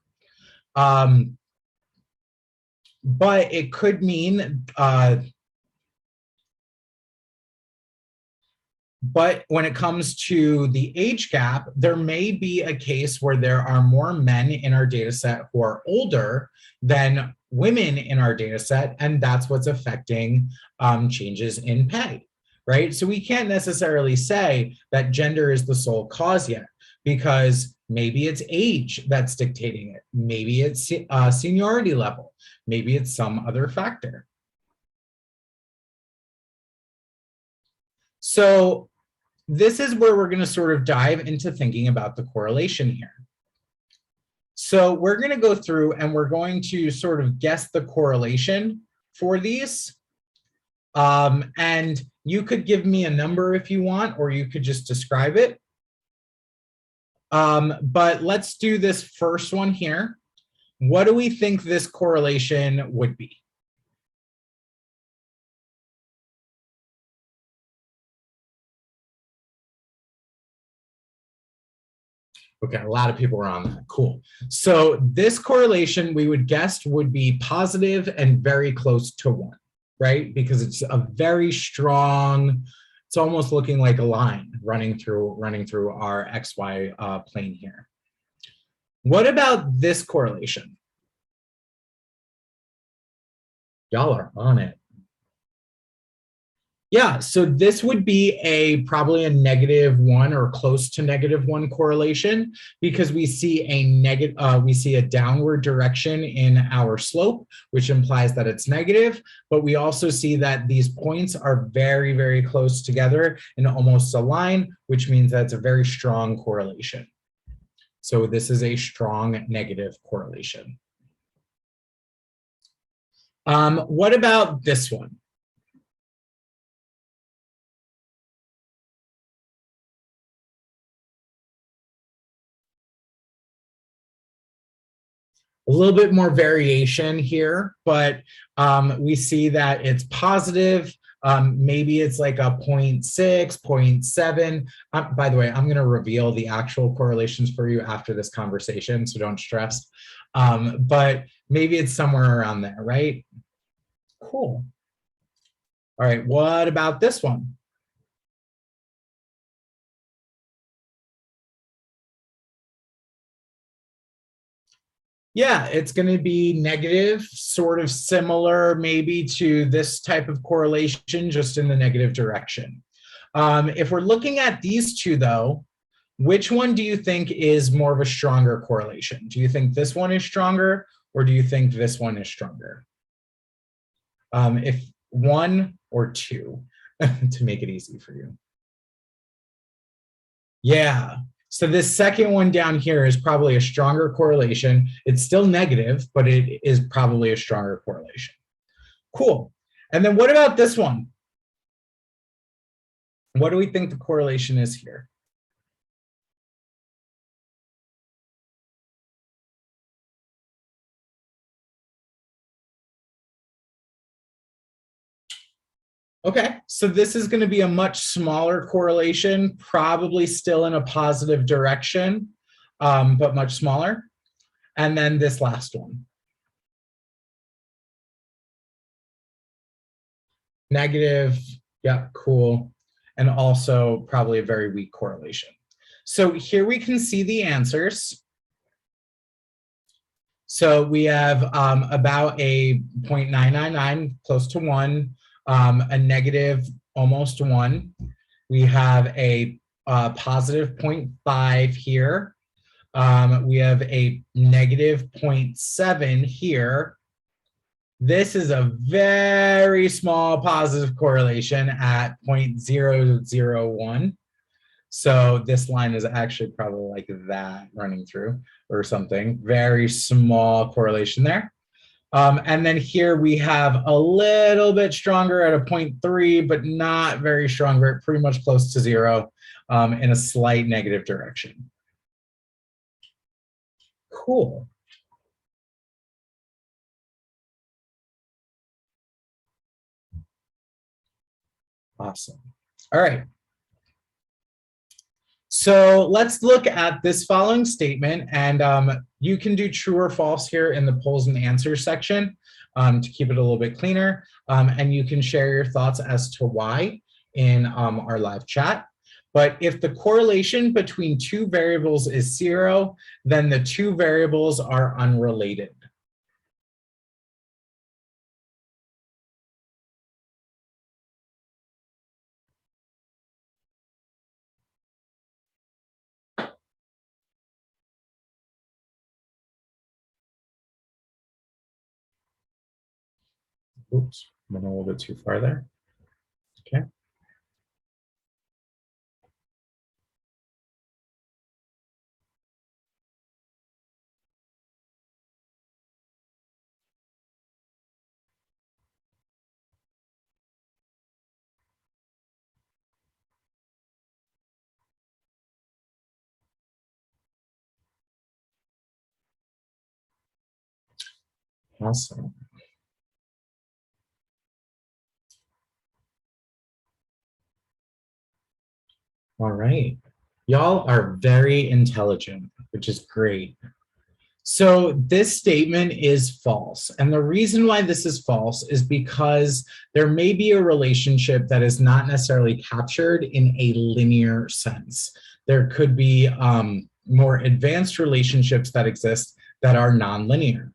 But it could mean, but when it comes to the age gap, there may be a case where there are more men in our data set who are older than women in our data set, and that's what's affecting changes in pay, right? So we can't necessarily say that gender is the sole cause yet, because maybe it's age that's dictating it. Maybe it's seniority level. Maybe it's some other factor. So this is where we're going to sort of dive into thinking about the correlation here. So we're going to go through and we're going to sort of guess the correlation for these. And you could give me a number if you want, or you could just describe it. But let's do this first one here. What do we think this correlation would be? Okay, a lot of people are on that. Cool. So this correlation we would guess would be positive and very close to 1, right? Because it's a very strong, it's almost looking like a line running through our XY plane here. What about this correlation? Y'all are on it. Yeah, so this would be probably a -1 or close to -1 correlation, because we see a downward direction in our slope, which implies that it's negative, but we also see that these points are very, very close together and almost a line, which means that's a very strong correlation. So this is a strong negative correlation. What about this one? A little bit more variation here, but we see that it's positive. Maybe it's like a 0.6, 0.7. By the way, I'm going to reveal the actual correlations for you after this conversation, so don't stress. But maybe it's somewhere around there, right? Cool. All right, what about this one? Yeah, it's going to be negative, sort of similar maybe to this type of correlation, just in the negative direction. If we're looking at these two, though, which one do you think is more of a stronger correlation? Do you think this one is stronger or do you think this one is stronger? If 1 or 2, to make it easy for you. Yeah. So this second one down here is probably a stronger correlation. It's still negative, but it is probably a stronger correlation. Cool. And then what about this one? What do we think the correlation is here? Okay, so this is going to be a much smaller correlation, probably still in a positive direction, but much smaller. And then this last one. Negative, yeah, cool. And also probably a very weak correlation. So here we can see the answers. So we have about a 0.999, close to 1, a negative almost 1. We have a positive 0.5 here. We have a negative 0.7 here. This is a very small positive correlation at 0.001. So this line is actually probably like that running through or something. Very small correlation there. And then here we have a little bit stronger at a 0.3, but not very strong. We're pretty much close to 0 in a slight negative direction. Cool. Awesome. All right. So let's look at this following statement, and you can do true or false here in the polls and answers section to keep it a little bit cleaner, and you can share your thoughts as to why in our live chat. But if the correlation between two variables is 0, then the two variables are unrelated. Oops, went a little bit too far there. Okay. Awesome. All right. Y'all are very intelligent, which is great. So this statement is false. And the reason why this is false is because there may be a relationship that is not necessarily captured in a linear sense. There could be more advanced relationships that exist that are nonlinear.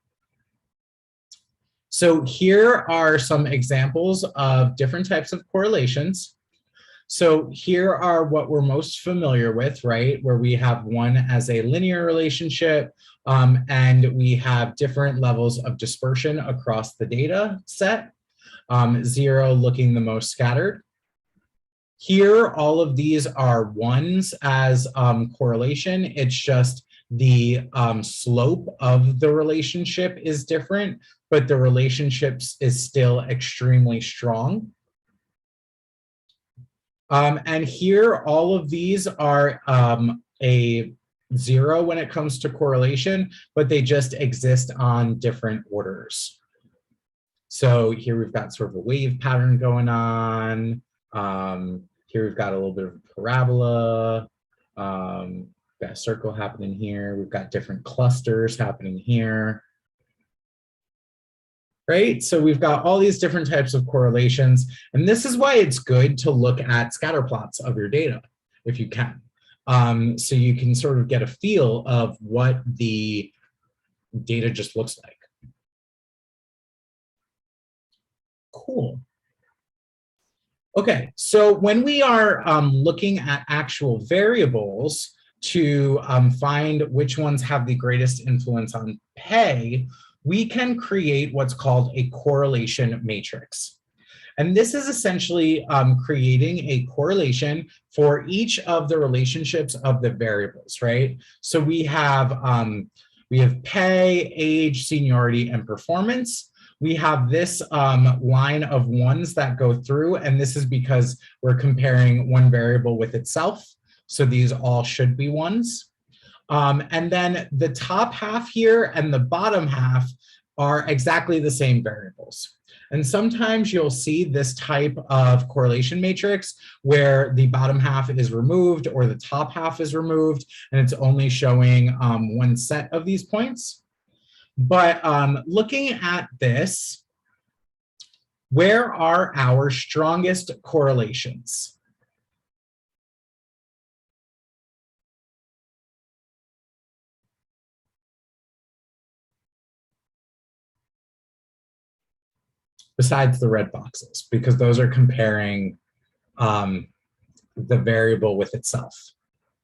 So here are some examples of different types of correlations. So here are what we're most familiar with, right? Where we have one as a linear relationship, and we have different levels of dispersion across the data set, 0 looking the most scattered. Here, all of these are 1s as correlation. It's just the slope of the relationship is different, but the relationships is still extremely strong. And here, all of these are a 0 when it comes to correlation, but they just exist on different orders. So here we've got sort of a wave pattern going on. Here we've got a little bit of a parabola. Got a circle happening here. We've got different clusters happening here. Right? So we've got all these different types of correlations, and this is why it's good to look at scatter plots of your data, if you can. So you can sort of get a feel of what the data just looks like. Cool. Okay, so when we are looking at actual variables to find which ones have the greatest influence on pay, we can create what's called a correlation matrix. And this is essentially creating a correlation for each of the relationships of the variables, right? So we have pay, age, seniority, and performance. We have this line of ones that go through, and this is because we're comparing one variable with itself. So these all should be ones. And then the top half here and the bottom half are exactly the same variables. And sometimes you'll see this type of correlation matrix where the bottom half is removed or the top half is removed, and it's only showing one set of these points. But looking at this, where are our strongest correlations? Besides the red boxes, because those are comparing the variable with itself.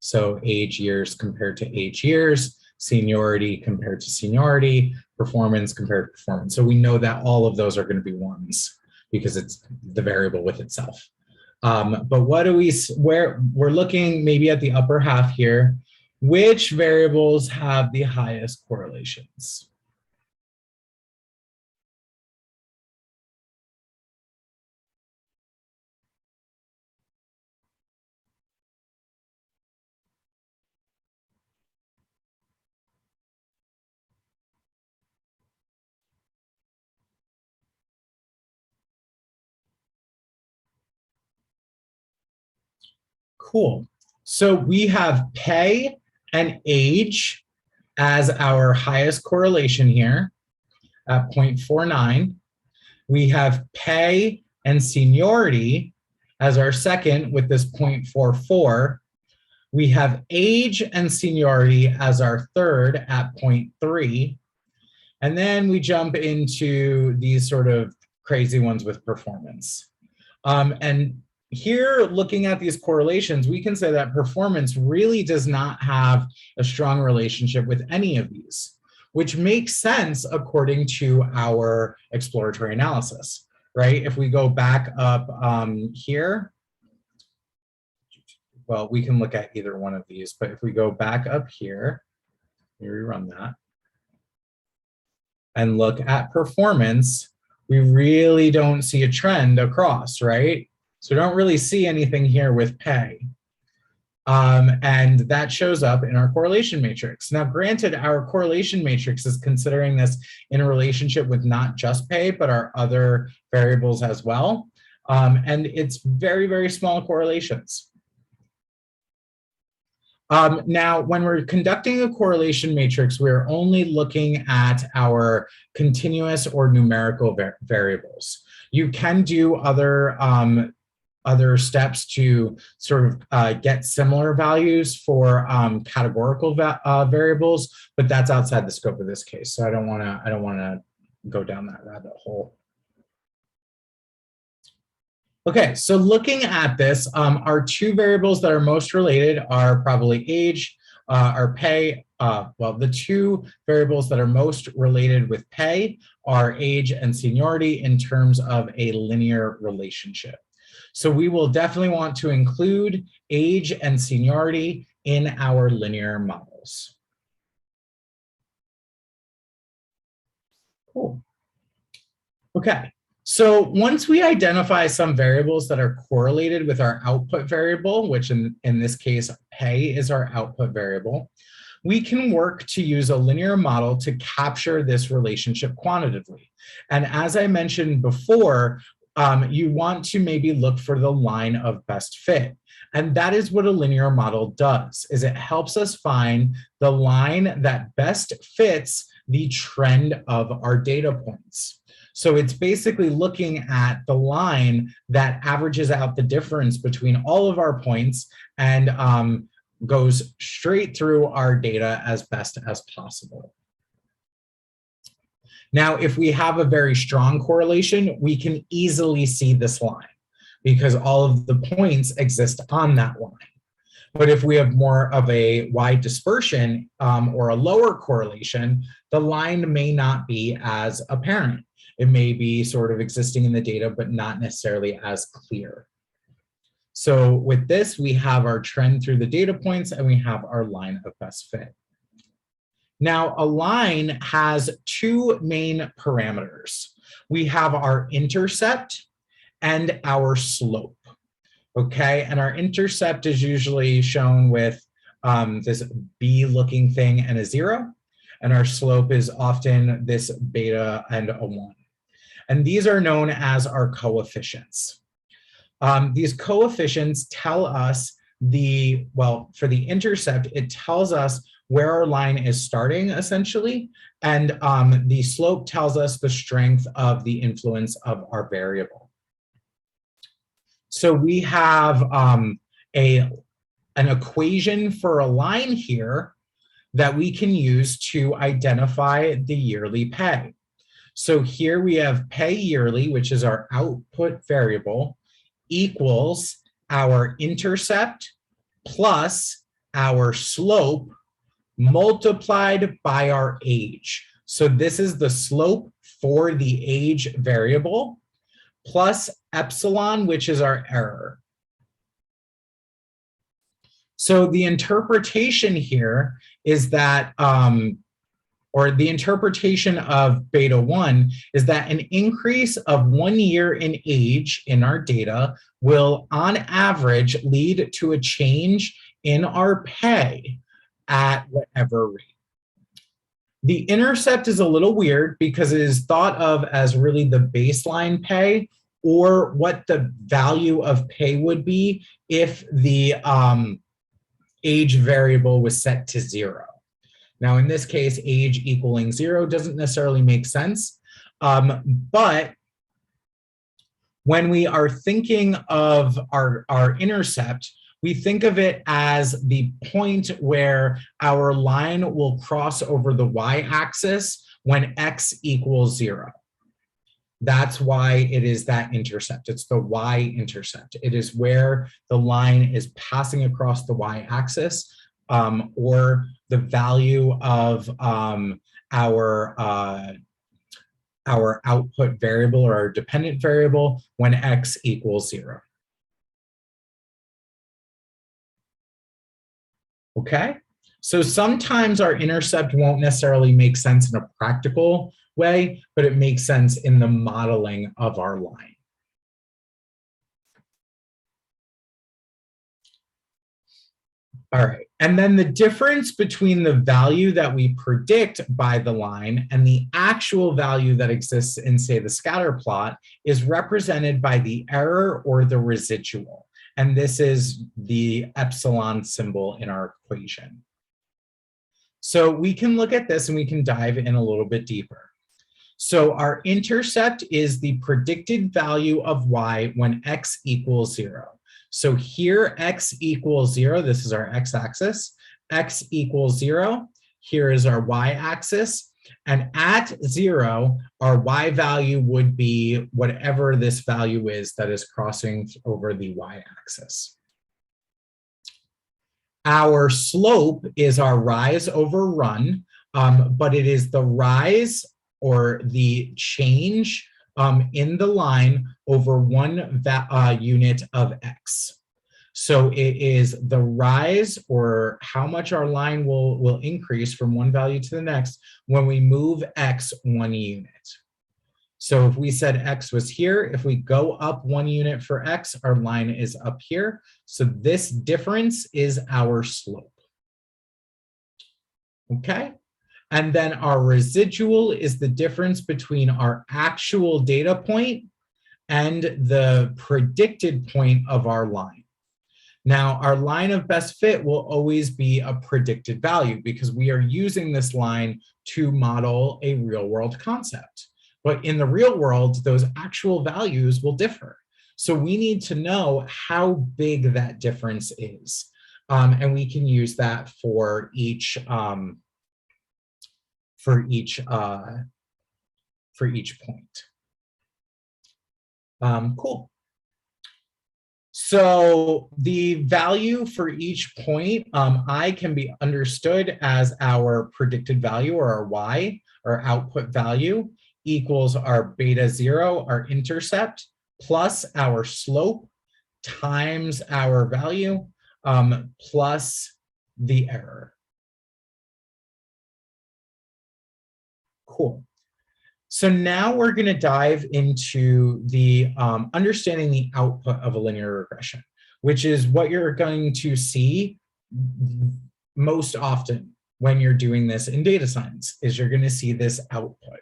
So age years compared to age years, seniority compared to seniority, performance compared to performance. So we know that all of those are going to be ones because it's the variable with itself. But what do where we're looking maybe at the upper half here, which variables have the highest correlations? Cool. So we have pay and age as our highest correlation here at 0.49. We have pay and seniority as our second with this 0.44. We have age and seniority as our third at 0.3. And then we jump into these sort of crazy ones with performance. And here, looking at these correlations, we can say that performance really does not have a strong relationship with any of these, which makes sense according to our exploratory analysis, right? If we go back up here, well, we can look at either one of these, but if we go back up here, let me rerun that, and look at performance, we really don't see a trend across, right? So we don't really see anything here with pay. And that shows up in our correlation matrix. Now, granted, our correlation matrix is considering this in a relationship with not just pay, but our other variables as well. And it's very, very small correlations. Now, when we're conducting a correlation matrix, we're only looking at our continuous or numerical variables. You can do other steps to sort of get similar values for categorical variables, but that's outside the scope of this case. So I don't want to go down that rabbit hole. Okay, so looking at this, our two variables that are most related are probably age or pay. Well, the two variables that are most related with pay are age and seniority in terms of a linear relationship. So we will definitely want to include age and seniority in our linear models. Cool. Okay. So once we identify some variables that are correlated with our output variable, which in this case, pay is our output variable, we can work to use a linear model to capture this relationship quantitatively. And as I mentioned before, you want to maybe look for the line of best fit. And that is what a linear model does, is it helps us find the line that best fits the trend of our data points. So it's basically looking at the line that averages out the difference between all of our points and goes straight through our data as best as possible. Now, if we have a very strong correlation, we can easily see this line because all of the points exist on that line. But if we have more of a wide dispersion or a lower correlation, the line may not be as apparent. It may be sort of existing in the data, but not necessarily as clear. So with this, we have our trend through the data points and we have our line of best fit. Now, a line has two main parameters. We have our intercept and our slope, okay? And our intercept is usually shown with this B-looking thing and a 0, and our slope is often this beta and a 1. And these are known as our coefficients. These coefficients tell us for the intercept, it tells us where our line is starting, essentially, and the slope tells us the strength of the influence of our variable. So we have an equation for a line here that we can use to identify the yearly pay. So here we have pay yearly, which is our output variable, equals our intercept plus our slope multiplied by our age. So this is the slope for the age variable plus epsilon, which is our error. So the interpretation here is that, or the interpretation of beta 1 is that an increase of 1 year in age in our data will, on average, lead to a change in our pay at whatever rate. The intercept is a little weird because it is thought of as really the baseline pay, or what the value of pay would be if the age variable was set to 0. Now, in this case, age equaling 0 doesn't necessarily make sense, but when we are thinking of our intercept, we think of it as the point where our line will cross over the y-axis when x equals 0. That's why it is that intercept. It's the y-intercept. It is where the line is passing across the y-axis, or the value of our output variable or our dependent variable when x equals 0. Okay, so sometimes our intercept won't necessarily make sense in a practical way, but it makes sense in the modeling of our line. All right, and then the difference between the value that we predict by the line and the actual value that exists in, say, the scatter plot is represented by the error or the residual. And this is the epsilon symbol in our equation. So we can look at this and we can dive in a little bit deeper. So our intercept is the predicted value of y when x equals 0. So here x equals 0, this is our x-axis, x equals 0, here is our y-axis, and at 0, our y value would be whatever this value is that is crossing over the y-axis. Our slope is our rise over run, but it is the rise or the change in the line over one unit of x. So it is the rise or how much our line will increase from one value to the next when we move x 1 unit. So if we said x was here, if we go up 1 unit for x, our line is up here. So this difference is our slope. Okay? And then our residual is the difference between our actual data point and the predicted point of our line. Now, our line of best fit will always be a predicted value because we are using this line to model a real-world concept. But in the real world, those actual values will differ. So we need to know how big that difference is. And we can use that for each point. Cool. So the value for each point, I can be understood as our predicted value, or our Y, our output value, equals our beta 0, our intercept, plus our slope times our value, plus the error. Cool. So now we're going to dive into the understanding the output of a linear regression, which is what you're going to see most often when you're doing this in data science, is you're going to see this output.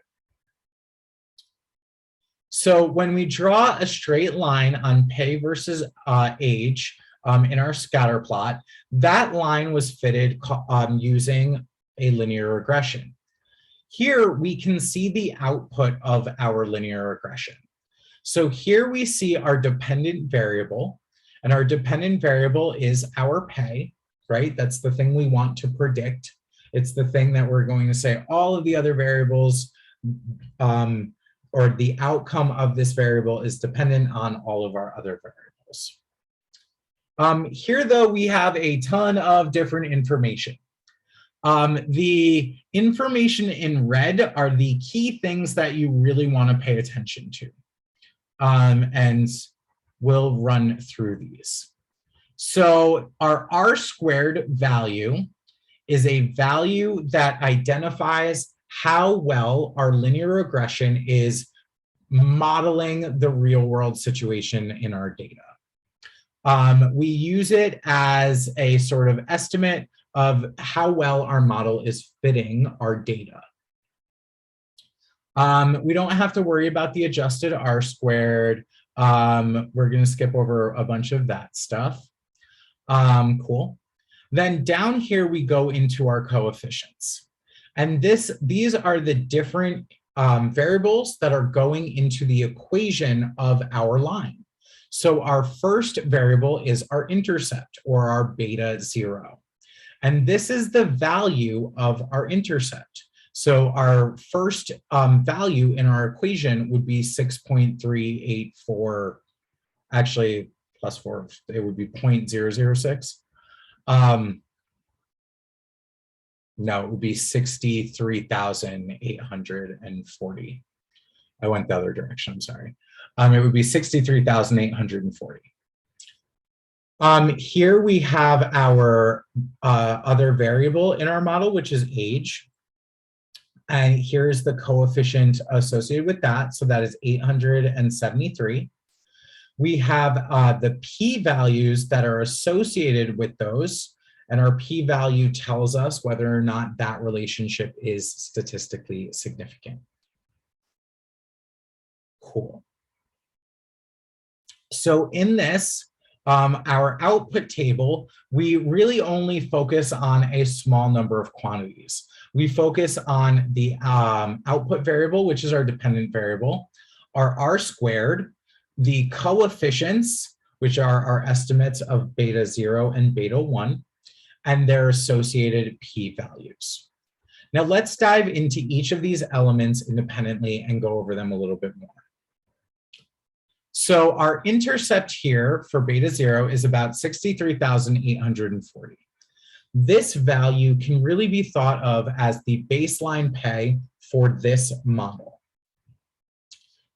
So when we draw a straight line on pay versus age in our scatter plot, that line was fitted using a linear regression. Here we can see the output of our linear regression. So here we see our dependent variable, and our dependent variable is our pay, right? That's the thing we want to predict. It's the thing that we're going to say all of the other variables or the outcome of this variable is dependent on all of our other variables. Here, though, we have a ton of different information. The information in red are the key things that you really want to pay attention to. And we'll run through these. So our R² value is a value that identifies how well our linear regression is modeling the real world situation in our data. We use it as a sort of estimate of how well our model is fitting our data. We don't have to worry about the adjusted R². We're going to skip over a bunch of that stuff. Cool. Then down here, we go into our coefficients. And these are the different variables that are going into the equation of our line. So our first variable is our intercept, or our beta 0. And this is the value of our intercept. So our first value in our equation would be 6.384, actually plus 4, it would be 0.006. No, it would be 63,840. I went the other direction, I'm sorry. It would be 63,840. Here we have our other variable in our model, which is age. And here's the coefficient associated with that. So that is 873. We have the p-values that are associated with those. And our p-value tells us whether or not that relationship is statistically significant. Cool. So in this, our output table, we really only focus on a small number of quantities. We focus on the output variable, which is our dependent variable, our R², the coefficients, which are our estimates of beta 0 and beta 1, and their associated p-values. Now let's dive into each of these elements independently and go over them a little bit more. So our intercept here for beta 0 is about 63,840. This value can really be thought of as the baseline pay for this model.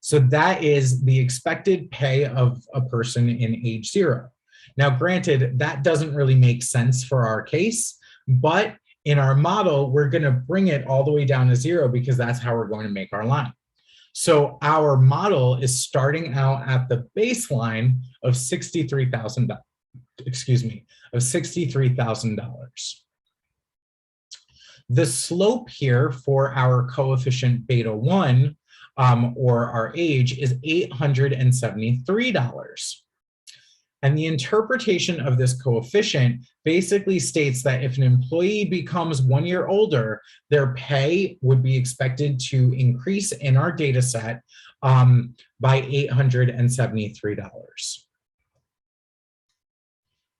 So that is the expected pay of a person in age 0. Now, granted, that doesn't really make sense for our case, but in our model, we're going to bring it all the way down to 0 because that's how we're going to make our line. So our model is starting out at the baseline of $63,000, excuse me, of $63,000. The slope here for our coefficient beta 1, or our age, is $873. And the interpretation of this coefficient basically states that if an employee becomes 1 year older, their pay would be expected to increase in our data set by $873.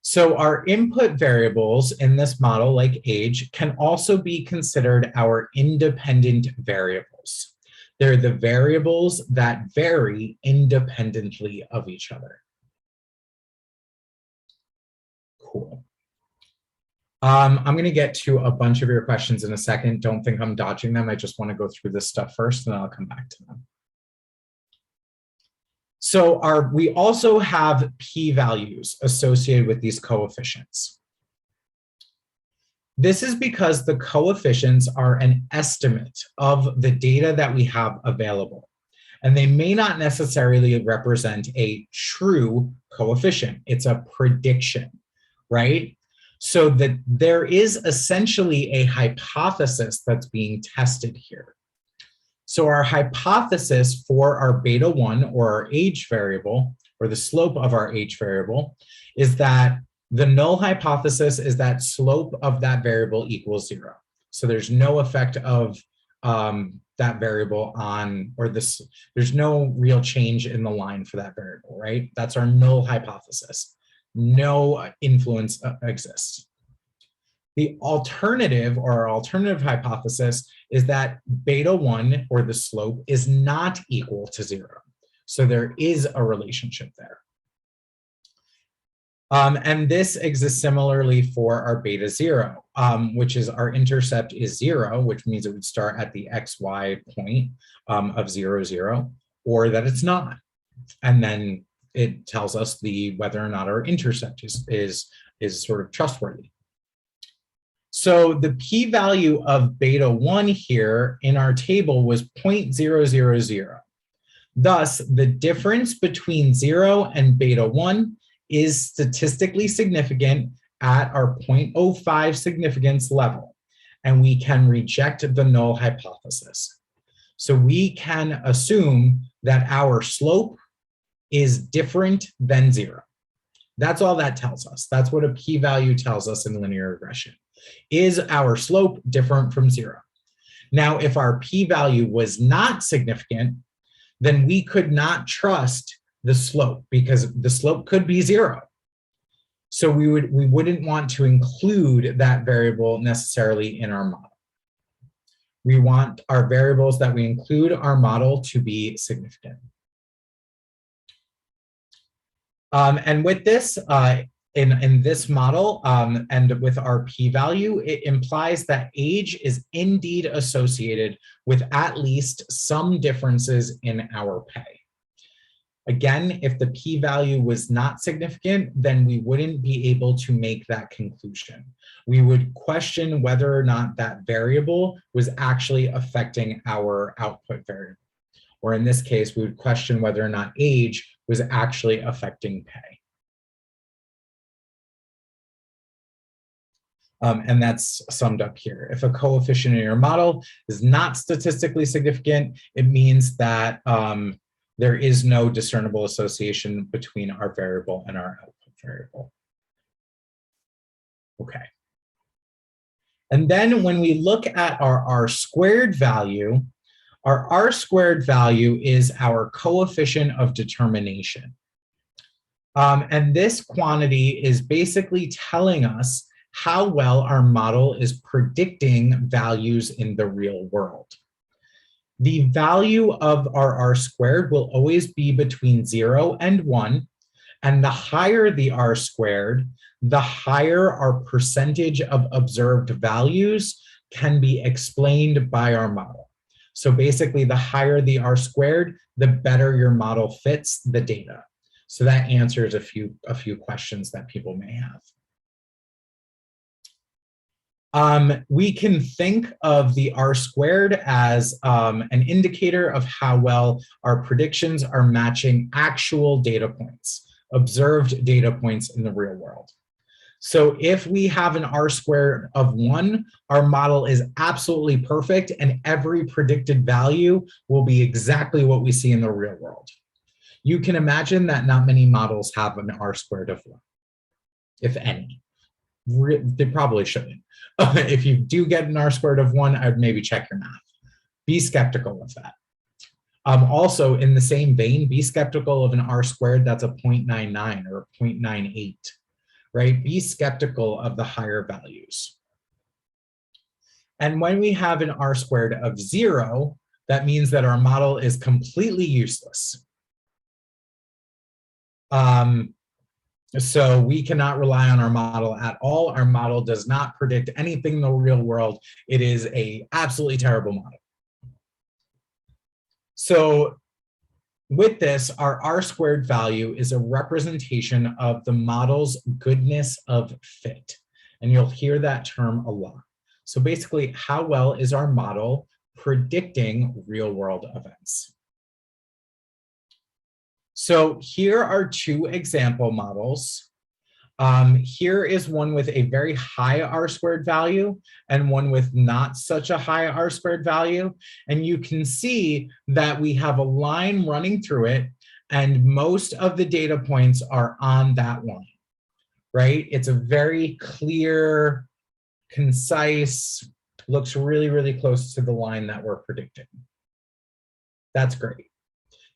So our input variables in this model, like age, can also be considered our independent variables. They're the variables that vary independently of each other. I'm going to get to a bunch of your questions in a second. Don't think I'm dodging them. I just want to go through this stuff first, and then I'll come back to them. So we also have p-values associated with these coefficients. This is because the coefficients are an estimate of the data that we have available, and they may not necessarily represent a true coefficient. It's a prediction, right? So that there is essentially a hypothesis that's being tested here. So our hypothesis for our beta 1, or our age variable, or the slope of our age variable, is that the null hypothesis is that slope of that variable equals 0. So there's no effect of that variable on, or this, there's no real change in the line for that variable, right? That's our null hypothesis. No influence exists. The alternative, or our alternative hypothesis, is that beta 1, or the slope, is not equal to 0. So there is a relationship there. And this exists similarly for our beta 0, which is our intercept is 0, which means it would start at the xy point of 0, 0, or that it's not. And then it tells us whether or not our intercept is sort of trustworthy. So the p-value of beta 1 here in our table was 0.000. Thus, the difference between 0 and beta 1 is statistically significant at our 0.05 significance level, and we can reject the null hypothesis. So we can assume that our slope is different than 0. That's all that tells us. That's what a p-value tells us in linear regression. Is our slope different from 0? Now, if our p-value was not significant, then we could not trust the slope, because the slope could be 0. So we wouldn't want to include that variable necessarily in our model. We want our variables that we include our model to be significant. And with this, in this model, and with our p-value, it implies that age is indeed associated with at least some differences in our pay. Again, if the p-value was not significant, then we wouldn't be able to make that conclusion. We would question whether or not that variable was actually affecting our output variable. Or in this case, we would question whether or not age was actually affecting pay. And that's summed up here. If a coefficient in your model is not statistically significant, it means that there is no discernible association between our variable and our output variable. Okay. And then when we look at our R-squared value, our R-squared value is our coefficient of determination. And this quantity is basically telling us how well our model is predicting values in the real world. The value of our R-squared will always be between 0 and 1, and the higher the R-squared, the higher our percentage of observed values can be explained by our model. So basically, the higher the R-squared, the better your model fits the data. So that answers a few questions that people may have. We can think of the R-squared as an indicator of how well our predictions are matching actual data points, observed data points in the real world. So if we have an R-squared of 1, our model is absolutely perfect, and every predicted value will be exactly what we see in the real world. You can imagine that not many models have an R-squared of 1, if any. They probably shouldn't. If you do get an R-squared of 1, I'd maybe check your math. Be skeptical of that. Also, in the same vein, be skeptical of an R-squared that's a 0.99 or a 0.98, right? Be skeptical of the higher values. And when we have an R-squared of 0, that means that our model is completely useless. So we cannot rely on our model at all. Our model does not predict anything in the real world. It is a absolutely terrible model. So with this, our R-squared value is a representation of the model's goodness of fit. And you'll hear that term a lot. So basically, how well is our model predicting real-world events? So here are two example models. Here is one with a very high R-squared value and one with not such a high R-squared value. And you can see that we have a line running through it, and most of the data points are on that line, right? It's a very clear, concise, looks really, really close to the line that we're predicting. That's great.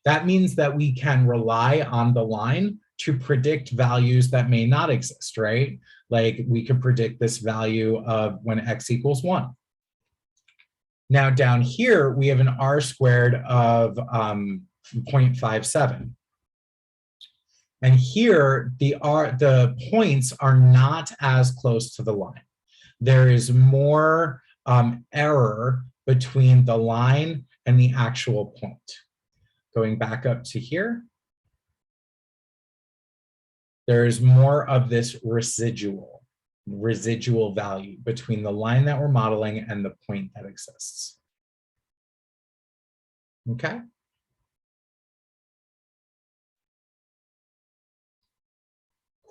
That means that we can rely on the line to predict values that may not exist, right? Like we could predict this value of when x equals 1. Now down here, we have an R-squared of 0.57. And here, the points are not as close to the line. There is more error between the line and the actual point. Going back up to here, there's more of this residual value between the line that we're modeling and the point that exists. Okay.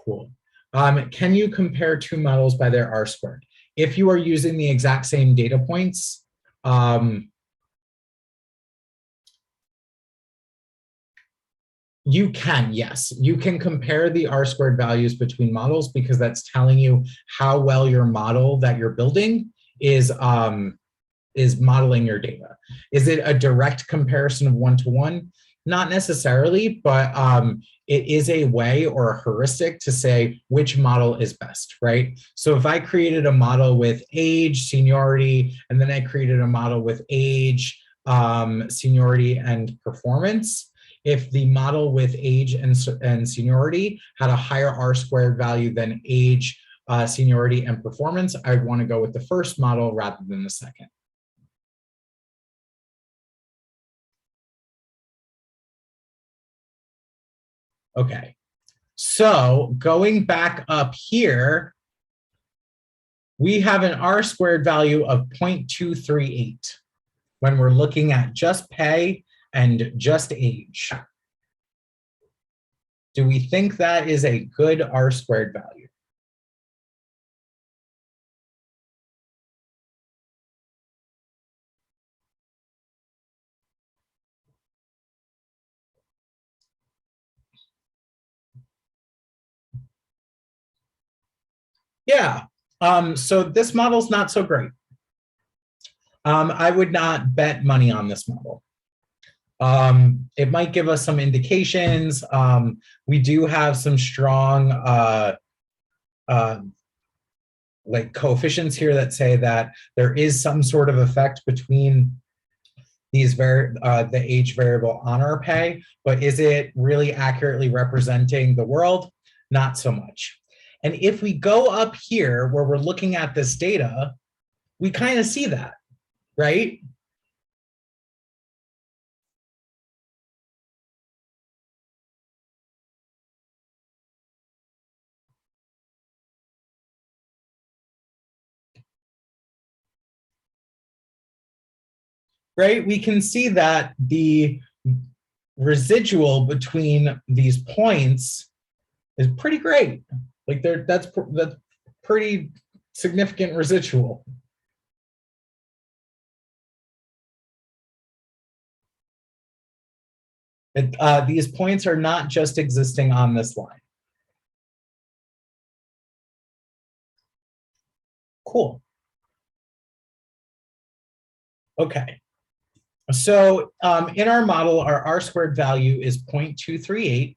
Cool. Can you compare two models by their R-squared? If you are using the exact same data points, you can, yes. You can compare the R-squared values between models because that's telling you how well your model that you're building is modeling your data. Is it a direct comparison of one-to-one? Not necessarily, but it is a way or a heuristic to say which model is best, right? So if I created a model with age, seniority, and then I created a model with age, seniority, and performance, if the model with age and seniority had a higher R-squared value than age, seniority, and performance, I'd want to go with the first model rather than the second. Okay, so going back up here, we have an R-squared value of 0.238 when we're looking at just pay and just age. Do we think that is a good R-squared value? Yeah, so this model's not so great. I would not bet money on this model. It might give us some indications. We do have some strong like coefficients here that say that there is some sort of effect between these the age variable on our pay, but is it really accurately representing the world? Not so much. And if we go up here where we're looking at this data, we kind of see that, right? Right, we can see that the residual between these points is pretty great. Like that's pretty significant residual. These points are not just existing on this line. Cool. Okay. So in our model, our R-squared value is 0.238.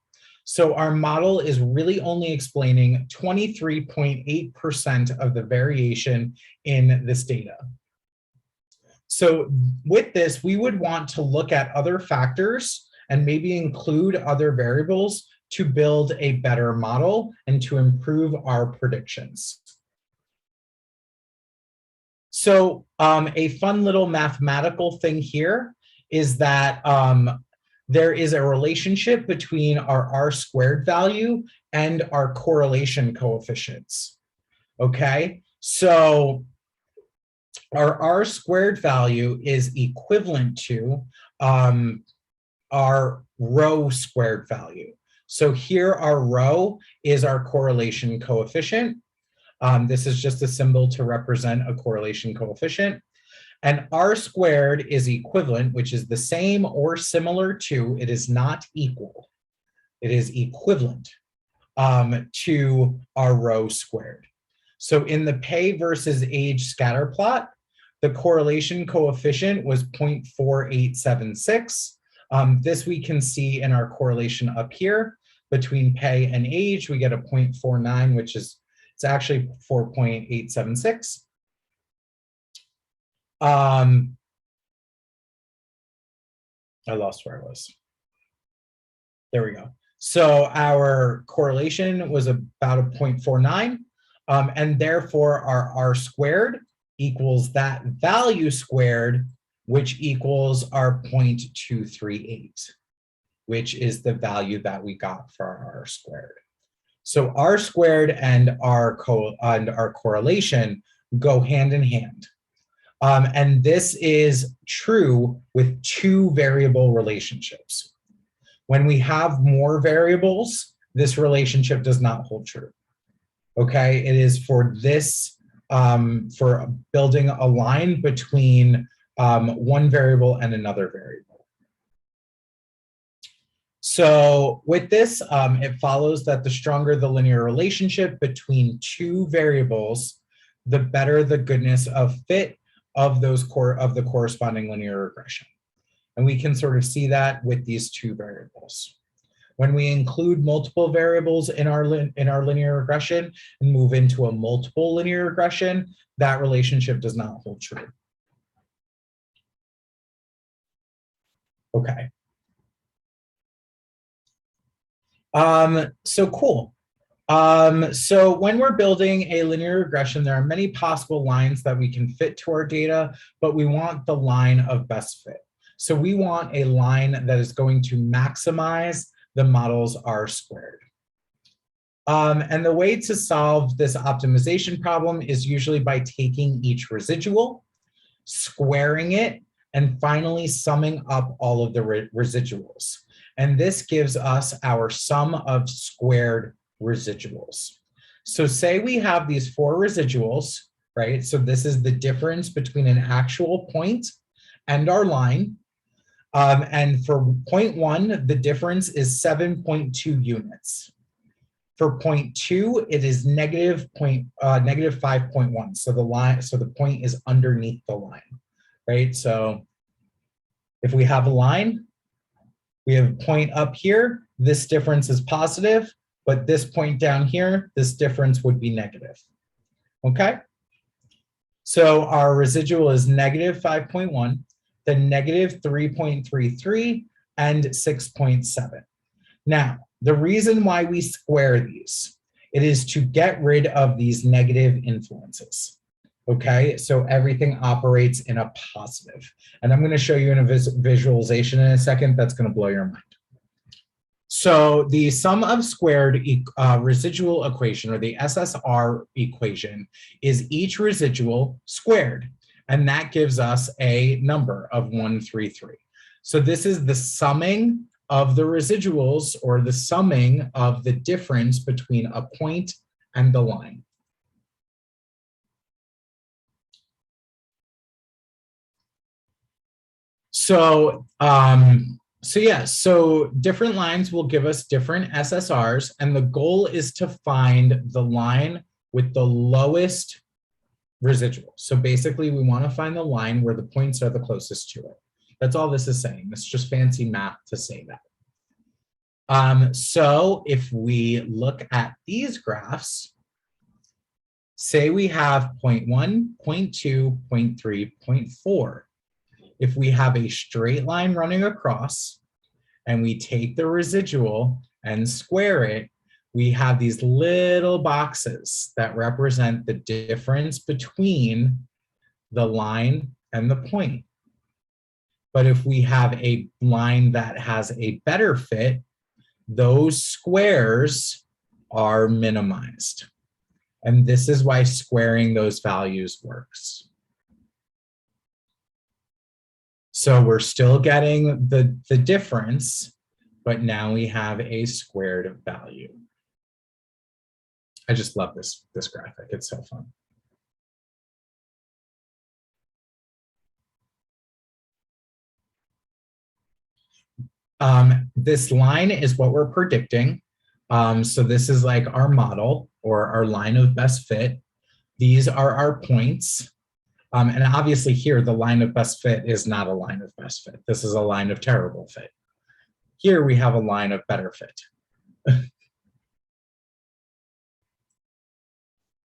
So our model is really only explaining 23.8% of the variation in this data. So with this, we would want to look at other factors and maybe include other variables to build a better model and to improve our predictions. So a fun little mathematical thing here is that there is a relationship between our R² value and our correlation coefficients, okay? So our R² value is equivalent to our rho squared value. So here our rho is our correlation coefficient. This is just a symbol to represent a correlation coefficient. And R² is equivalent, which is the same or similar to, it is not equal. It is equivalent to our rho squared. So in the pay versus age scatter plot, the correlation coefficient was 0.4876. This we can see in our correlation up here between pay and age. We get a 0.49, which is, it's actually 4.876. I lost where I was. There we go. So our correlation was about a 0.49, and therefore our R² equals that value squared, which equals our 0.238, which is the value that we got for our R². So R² and our correlation go hand in hand. And this is true with two variable relationships. When we have more variables, this relationship does not hold true. Okay, it is for this, for building a line between one variable and another variable. So with this, it follows that the stronger the linear relationship between two variables, the better the goodness of fit of those of the corresponding linear regression. And we can sort of see that with these two variables. When we include multiple variables in our linear regression and move into a multiple linear regression, that relationship does not hold true. Okay. So cool. So when we're building a linear regression, there are many possible lines that we can fit to our data, but we want the line of best fit. So we want a line that is going to maximize the model's R². And the way to solve this optimization problem is usually by taking each residual, squaring it, and finally summing up all of the residuals. And this gives us our sum of squared residuals. So say we have these four residuals, right? So this is the difference between an actual point and our line. And for 0.1, the difference is 7.2 units. For 0.2, it is negative 5.1. So the line, so the point is underneath the line, right? So if we have a line, we have a point up here, this difference is positive, but this point down here, this difference would be negative, okay? So our residual is negative 5.1, then negative 3.33, and 6.7. Now, the reason why we square these, it is to get rid of these negative influences, okay? So everything operates in a positive. And I'm gonna show you in a visualization in a second that's gonna blow your mind. So the sum of squared residual equation, or the SSR equation, is each residual squared. And that gives us a number of 133. So this is the summing of the residuals, or the summing of the difference between a point and the line. So, so different lines will give us different SSRs, and the goal is to find the line with the lowest residual. So basically we want to find the line where the points are the closest to it. That's all this is saying. It's just fancy math to say that. So if we look at these graphs, say we have 0.1, 0.2, 0.3, 0.4. If we have a straight line running across and we take the residual and square it, we have these little boxes that represent the difference between the line and the point. But if we have a line that has a better fit, those squares are minimized. And this is why squaring those values works. So we're still getting the difference, but now we have a squared value. I just love this graphic. It's so fun. This line is what we're predicting. So this is like our model or our line of best fit. These are our points. And obviously here, the line of best fit is not a line of best fit. This is a line of terrible fit. Here we have a line of better fit.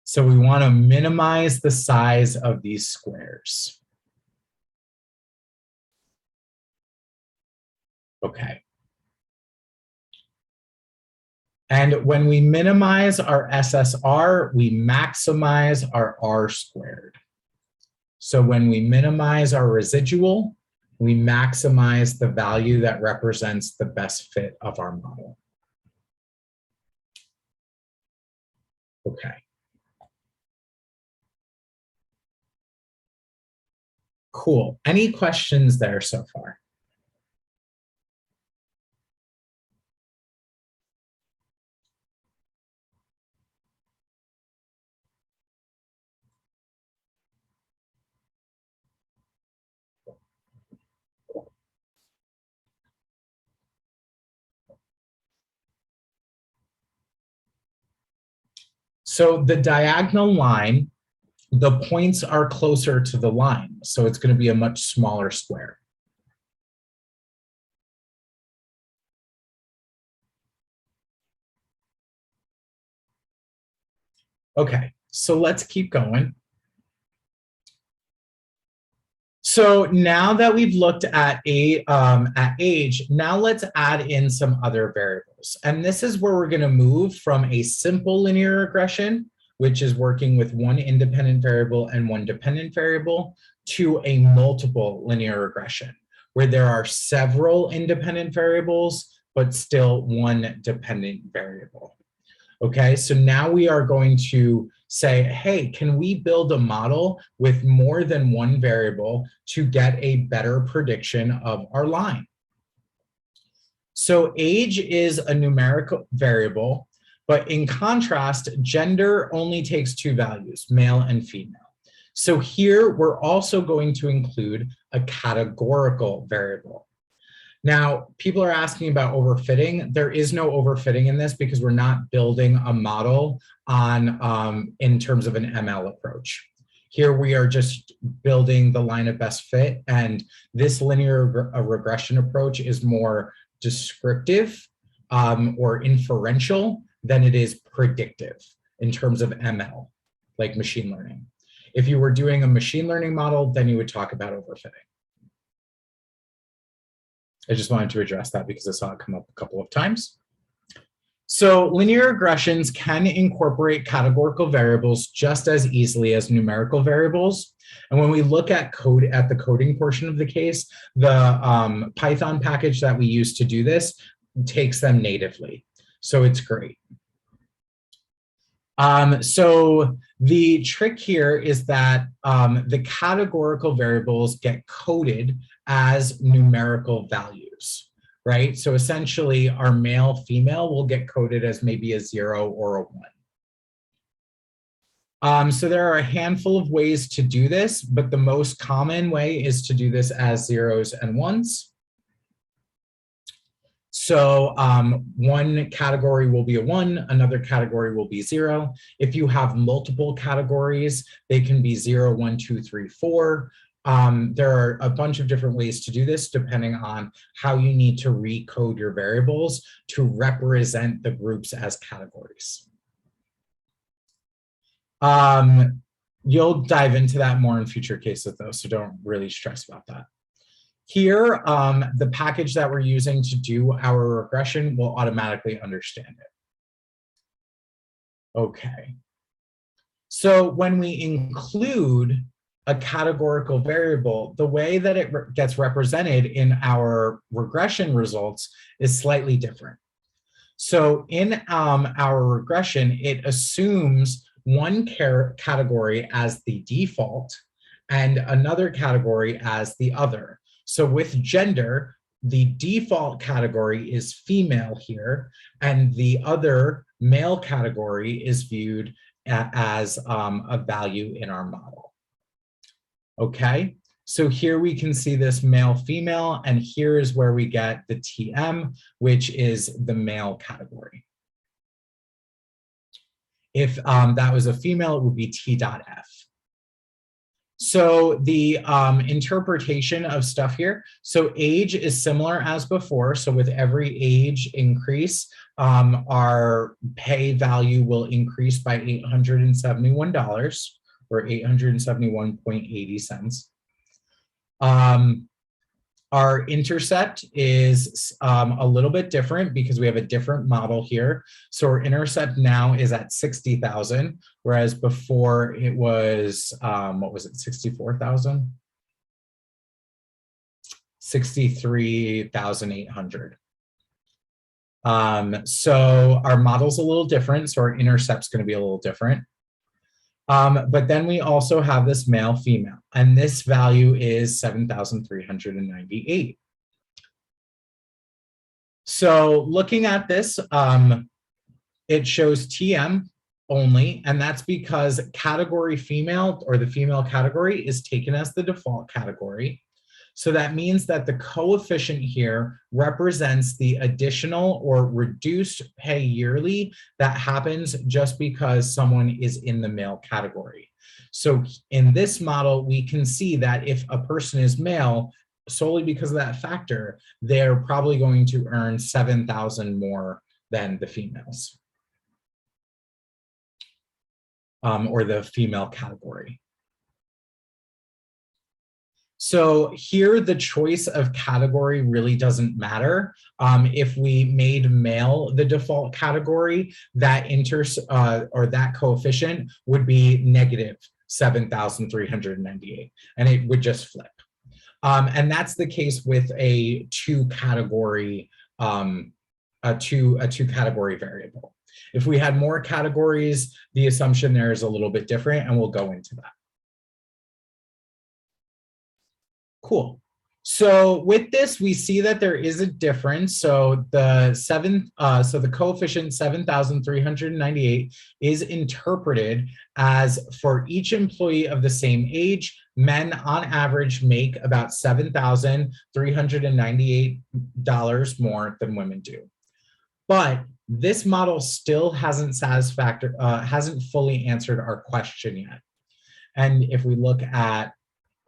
So we want to minimize the size of these squares. Okay. And when we minimize our SSR, we maximize our R squared. So when we minimize our residual, we maximize the value that represents the best fit of our model. Okay. Cool. Any questions there so far? So the diagonal line, the points are closer to the line, so it's going to be a much smaller square. Okay, so let's keep going. So now that we've looked at age, now let's add in some other variables. And this is where we're going to move from a simple linear regression, which is working with one independent variable and one dependent variable, to a multiple linear regression, where there are several independent variables, but still one dependent variable. Okay, so now we are going to say, hey, can we build a model with more than one variable to get a better prediction of our line? So age is a numerical variable, but in contrast, gender only takes two values, male and female. So here we're also going to include a categorical variable. Now, people are asking about overfitting. There is no overfitting in this because we're not building a model on in terms of an ML approach. Here we are just building the line of best fit, and this linear regression approach is more descriptive or inferential than it is predictive in terms of ML, like machine learning. If you were doing a machine learning model, then you would talk about overfitting. I just wanted to address that because I saw it come up a couple of times. So linear regressions can incorporate categorical variables just as easily as numerical variables. And when we look at code at the coding portion of the case, the Python package that we use to do this takes them natively. So it's great. So the trick here is that the categorical variables get coded as numerical values, right? So essentially our male, female will get coded as maybe a 0 or a 1. So there are a handful of ways to do this, but the most common way is to do this as 0s and 1s. So one category will be a 1, another category will be 0. If you have multiple categories, they can be 0, 1, 2, 3, 4. There are a bunch of different ways to do this depending on how you need to recode your variables to represent the groups as categories. You'll dive into that more in future cases though, so don't really stress about that. Here, the package that we're using to do our regression will automatically understand it. Okay. So when we include a categorical variable, the way that it gets represented in our regression results is slightly different. So in our regression, it assumes one category as the default and another category as the other. So with gender, the default category is female here, and the other male category is viewed as a value in our model. Okay, so here we can see this male female, and here is where we get the TM, which is the male category. If that was a female, it would be T.F. So the interpretation of stuff here, so age is similar as before. So with every age increase, our pay value will increase by $871 or 871.80 cents. Our intercept is a little bit different because we have a different model here. So our intercept now is at 60,000, whereas before it was, what was it, 64,000? 63,800. So our model's a little different, so our intercept's going to be a little different. But then we also have this male female, and this value is 7,398. So looking at this, it shows TM only, and that's because category female, or the female category, is taken as the default category. So that means that the coefficient here represents the additional or reduced pay yearly that happens just because someone is in the male category. So in this model, we can see that if a person is male, solely because of that factor, they're probably going to earn 7,000 more than the females, or the female category. So here, the choice of category really doesn't matter. If we made male the default category, that that coefficient would be negative 7,398, and it would just flip. And that's the case with a two-category variable. If we had more categories, the assumption there is a little bit different, and we'll go into that. Cool. So with this, we see that there is a difference. So the coefficient 7,398 is interpreted as, for each employee of the same age, men on average make about $7,398 more than women do. But this model still hasn't fully answered our question yet. And if we look at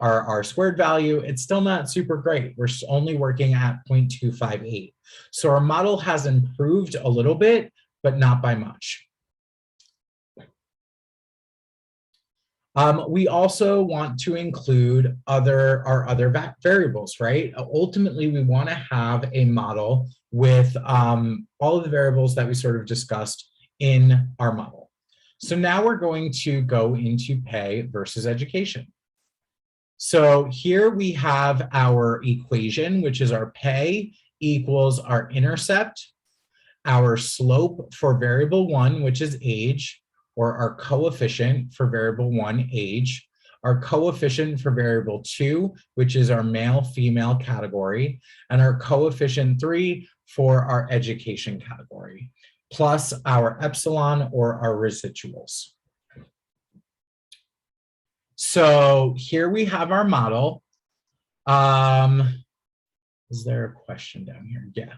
our R-squared value, it's still not super great. We're only working at 0.258. So our model has improved a little bit, but not by much. We also want to include our other variables, right? Ultimately, we want to have a model with all of the variables that we sort of discussed in our model. So now we're going to go into pay versus education. So here we have our equation, which is our pay equals our intercept, our slope for variable 1, which is age, or our coefficient for variable 1, age, our coefficient for variable 2, which is our male-female category, and our coefficient 3 for our education category, plus our epsilon, or our residuals. So here we have our model. Is there a question down here? Yeah.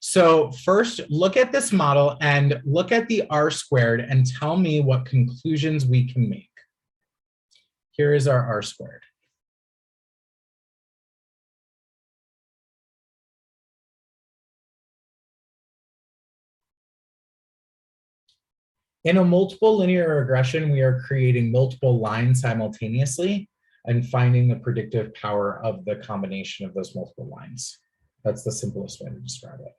So first, look at this model and look at the R-squared and tell me what conclusions we can make. Here is our R-squared. In a multiple linear regression, we are creating multiple lines simultaneously. and finding the predictive power of the combination of those multiple lines. That's the simplest way to describe it.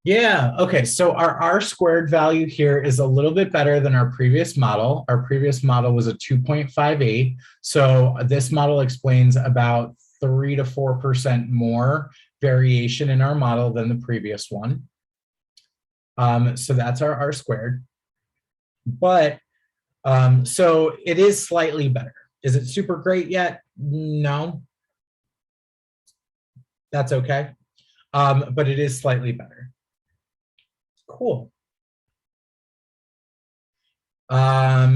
Yeah, okay, so our R squared value here is a little bit better than our previous model. Our previous model was a 2.58, so this model explains about 3 to 4% more variation in our model than the previous one. So that's our R squared. But, so it is slightly better. Is it super great yet? No. That's okay. But it is slightly better. Cool. All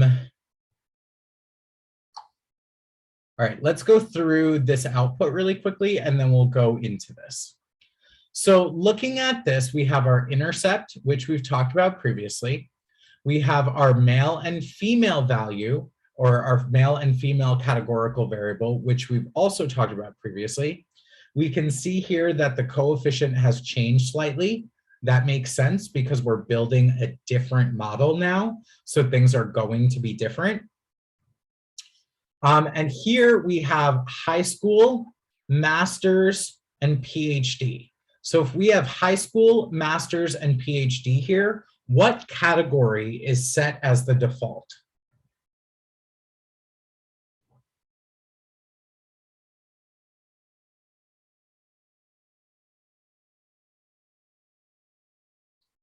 right, let's go through this output really quickly, and then we'll go into this. So looking at this, we have our intercept, which we've talked about previously. We have our male and female value, or our male and female categorical variable, which we've also talked about previously. We can see here that the coefficient has changed slightly. That makes sense because we're building a different model now, so things are going to be different. And here we have high school, master's, and PhD. So if we have high school, master's, and PhD here, what category is set as the default?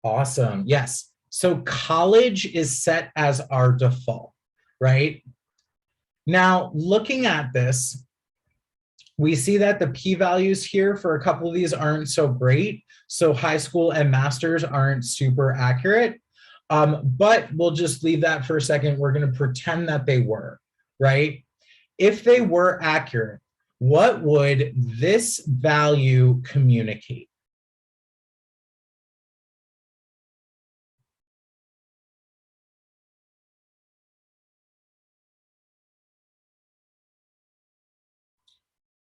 Awesome, yes. So college is set as our default, right? Now, looking at this, we see that the p-values here for a couple of these aren't so great. So high school and masters aren't super accurate, but we'll just leave that for a second. We're going to pretend that they were, right? If they were accurate, what would this value communicate?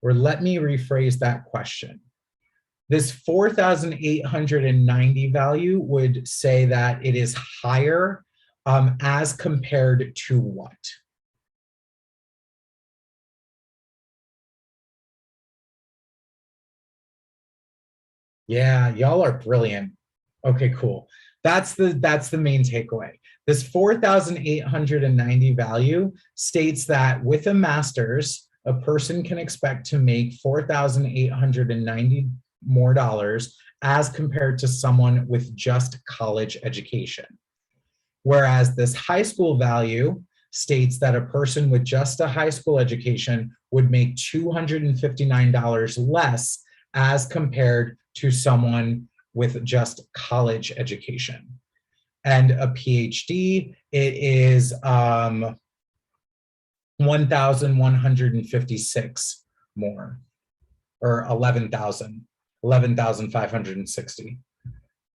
Or let me rephrase that question. This 4,890 value would say that it is higher as compared to what? Yeah, y'all are brilliant. Okay, cool. That's the main takeaway. This 4,890 value states that with a master's, a person can expect to make 4,890 more dollars as compared to someone with just college education. Whereas this high school value states that a person with just a high school education would make $259 less as compared to someone with just college education. And a PhD, it is 1,156 more, or 11,560.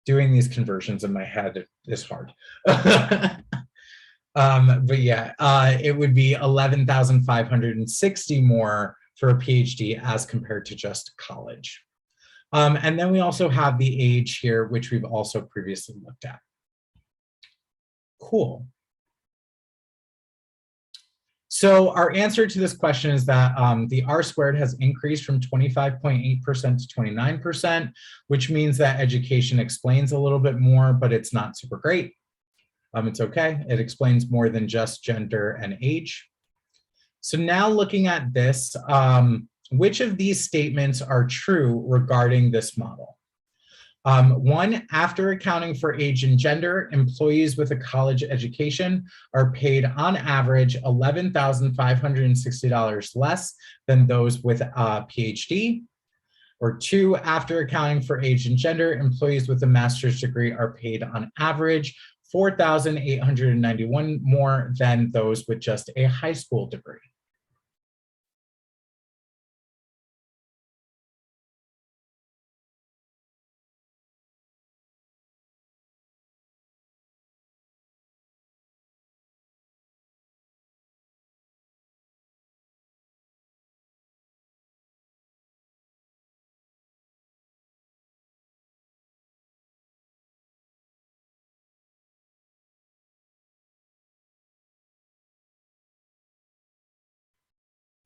Doing these conversions in my head is hard. But yeah, it would be 11,560 more for a PhD as compared to just college. And then we also have the age here, which we've also previously looked at. Cool. So our answer to this question is that the R squared has increased from 25.8% to 29%, which means that education explains a little bit more, but it's not super great. It's okay. It explains more than just gender and age. So now looking at this, which of these statements are true regarding this model? One, after accounting for age and gender, employees with a college education are paid on average $11,560 less than those with a PhD. Or two, after accounting for age and gender, employees with a master's degree are paid on average 4,891 more than those with just a high school degree.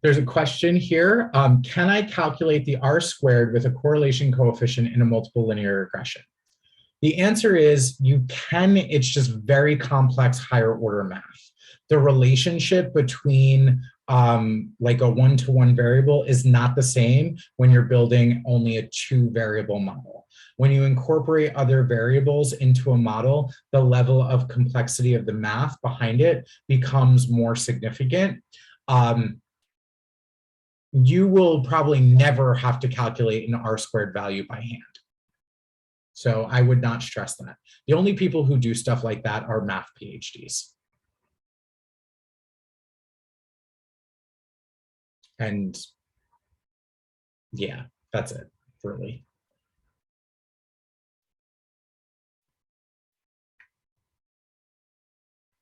There's a question here. Can I calculate the R squared with a correlation coefficient in a multiple linear regression? The answer is you can, it's just very complex higher order math. The relationship between like a one-to-one variable is not the same when you're building only a two variable model. When you incorporate other variables into a model, the level of complexity of the math behind it becomes more significant. You will probably never have to calculate an R squared value by hand. So I would not stress that. The only people who do stuff like that are math PhDs. And yeah, that's it, really.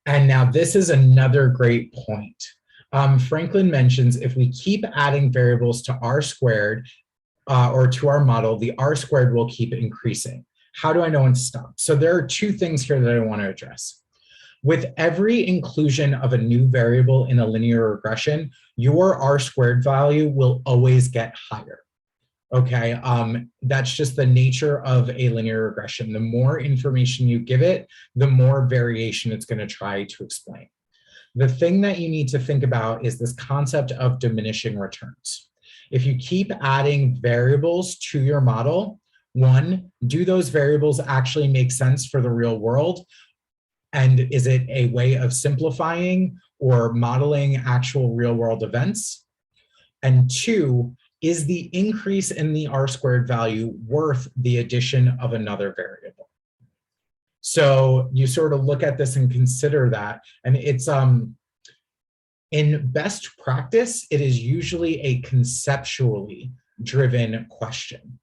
And now this is another great point. Franklin mentions if we keep adding variables to R squared or to our model, the R squared will keep increasing. How do I know when to stop? So there are two things here that I want to address. With every inclusion of a new variable in a linear regression, your R squared value will always get higher. Okay, that's just the nature of a linear regression. The more information you give it, the more variation it's going to try to explain. The thing that you need to think about is this concept of diminishing returns. If you keep adding variables to your model, one, do those variables actually make sense for the real world? And is it a way of simplifying or modeling actual real world events? And two, is the increase in the R squared value worth the addition of another variable? So you sort of look at this and consider that. And it's in best practice, it is usually a conceptually driven question.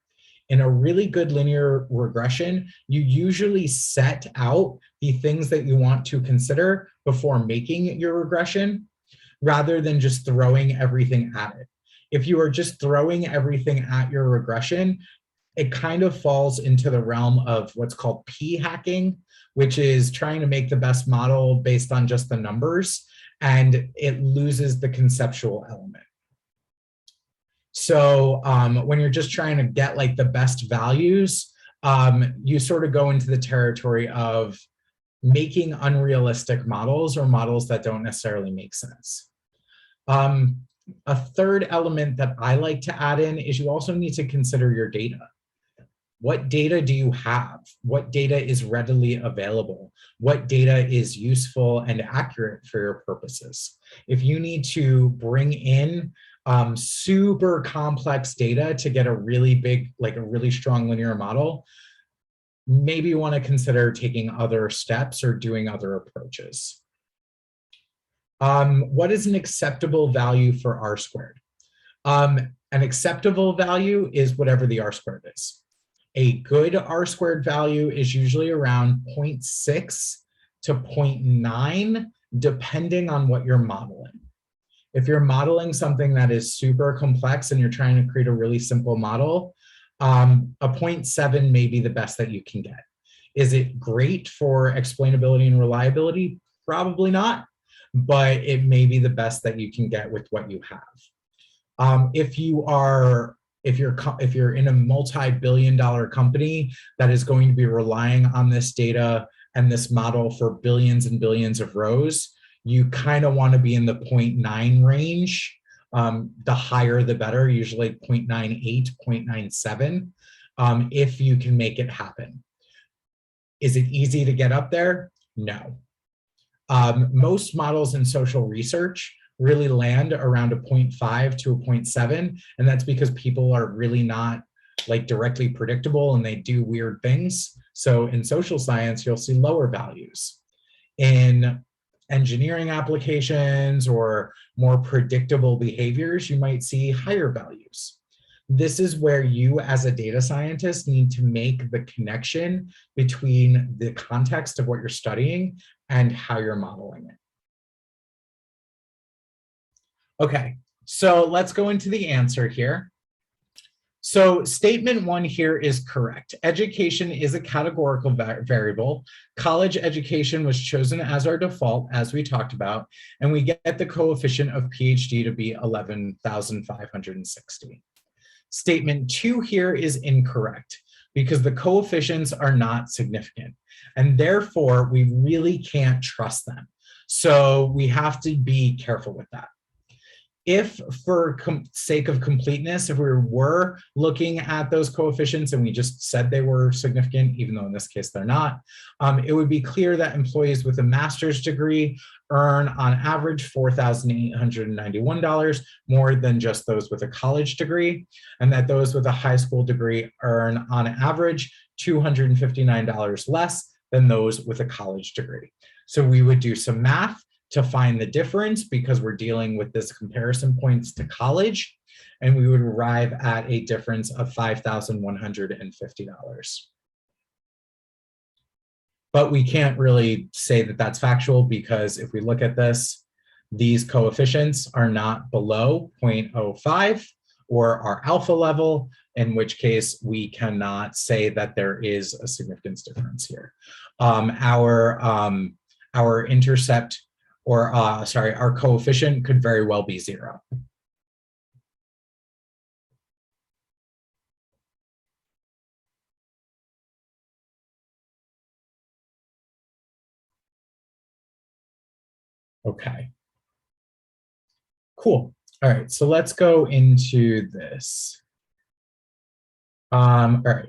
In a really good linear regression, you usually set out the things that you want to consider before making your regression, rather than just throwing everything at it. If you are just throwing everything at your regression, it kind of falls into the realm of what's called p-hacking, which is trying to make the best model based on just the numbers, and it loses the conceptual element. So when you're just trying to get like the best values, you sort of go into the territory of making unrealistic models or models that don't necessarily make sense. A third element that I like to add in is you also need to consider your data. What data do you have? What data is readily available? What data is useful and accurate for your purposes? If you need to bring in super complex data to get a really big, like a really strong linear model, maybe you want to consider taking other steps or doing other approaches. What is an acceptable value for R squared? An acceptable value is whatever the R squared is. A good R squared value is usually around 0.6 to 0.9, depending on what you're modeling. If you're modeling something that is super complex and you're trying to create a really simple model, a 0.7 may be the best that you can get. Is it great for explainability and reliability? Probably not, but it may be the best that you can get with what you have. If you're in a multi-billion-dollar company that is going to be relying on this data and this model for billions and billions of rows, you kind of want to be in the 0.9 range. The higher, the better, usually 0.98, 0.97, if you can make it happen. Is it easy to get up there? No. Most models in social research really land around a 0.5 to a 0.7, and that's because people are really not like directly predictable and they do weird things. So in social science, you'll see lower values. In engineering applications or more predictable behaviors, you might see higher values. This is where you as a data scientist need to make the connection between the context of what you're studying and how you're modeling it. Okay, so let's go into the answer here. So statement one here is correct. Education is a categorical variable. College education was chosen as our default, as we talked about, and we get the coefficient of PhD to be 11,560. Statement two here is incorrect because the coefficients are not significant, and therefore we really can't trust them. So we have to be careful with that. If for sake of completeness, if we were looking at those coefficients and we just said they were significant, even though in this case they're not, it would be clear that employees with a master's degree earn on average $4,891 more than just those with a college degree, and that those with a high school degree earn on average $259 less than those with a college degree. So we would do some math to find the difference because we're dealing with this comparison points to college, and we would arrive at a difference of $5,150. But we can't really say that that's factual because if we look at this, these coefficients are not below 0.05 or our alpha level, in which case we cannot say that there is a significance difference here. Our intercept or our coefficient could very well be 0. Okay. Cool. All right, so let's go into this. All right.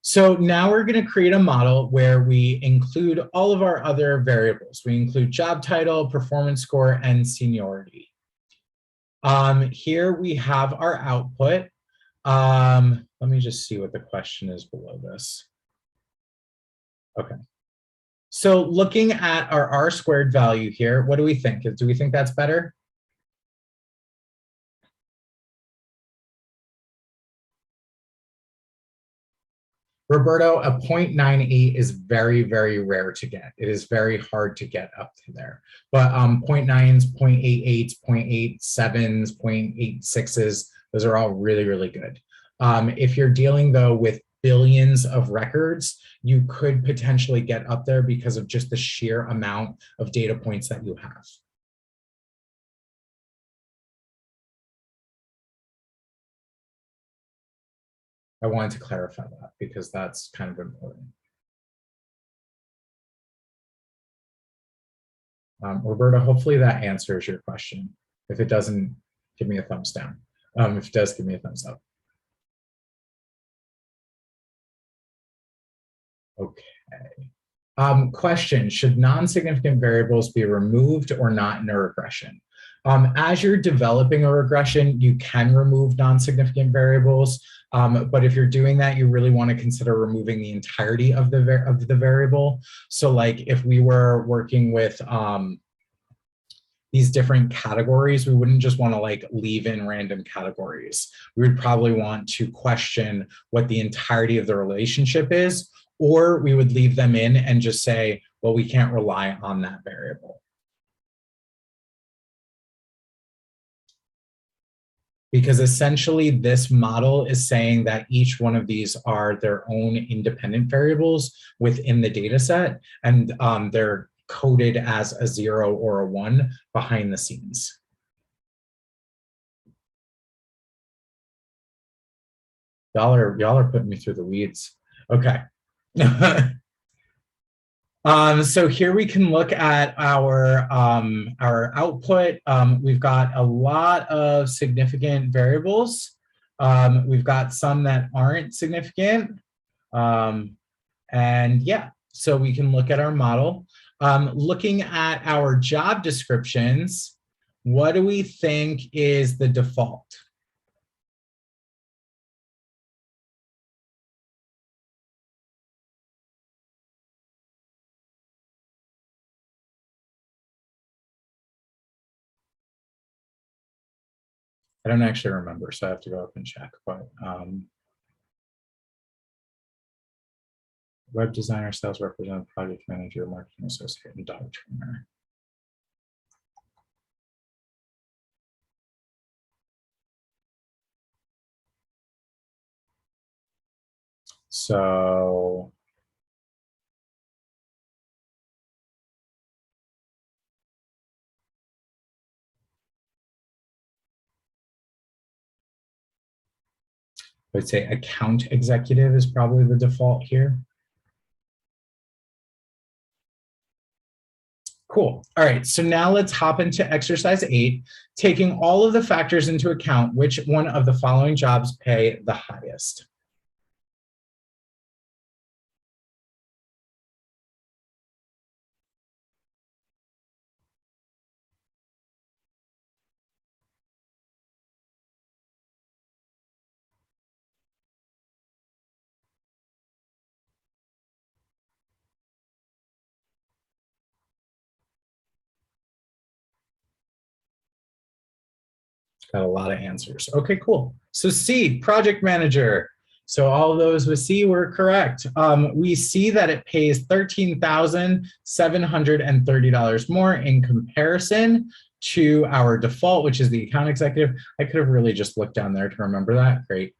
So now we're going to create a model where we include all of our other variables. We include job title, performance score, and seniority. Here we have our output. Let me just see what the question is below this. Okay. So looking at our R squared value here, what do we think? Do we think that's better? Roberto, a 0.98 is very, very rare to get. It is very hard to get up to there. But 0.9s, 0.88s, 0.87s, 0.86s, those are all really, really good. If you're dealing, though, with billions of records, you could potentially get up there because of just the sheer amount of data points that you have. I wanted to clarify that because that's kind of important. Roberta, hopefully that answers your question. If it doesn't, give me a thumbs down. If it does, give me a thumbs up. Okay. Question, should non-significant variables be removed or not in a regression? As you're developing a regression, you can remove non-significant variables, but if you're doing that, you really want to consider removing the entirety of the variable. So like if we were working with these different categories, we wouldn't just want to like leave in random categories. We would probably want to question what the entirety of the relationship is, or we would leave them in and just say, well, we can't rely on that variable. Because essentially this model is saying that each one of these are their own independent variables within the data set, and they're coded as a 0 or a 1 behind the scenes. Y'all are putting me through the weeds. Okay. So here we can look at our output. We've got a lot of significant variables. We've got some that aren't significant. And yeah, so we can look at our model. Looking at our job descriptions, what do we think is the default? I don't actually remember, so I have to go up and check. But web designer, sales representative, project manager, marketing associate, and dog trainer. So I would say account executive is probably the default here. Cool. All right, so now let's hop into exercise 8. Taking all of the factors into account, which one of the following jobs pay the highest? Got a lot of answers. Okay, cool. So C, project manager. So all those with C were correct. We see that it pays $13,730 more in comparison to our default, which is the account executive. I could have really just looked down there to remember that. Great.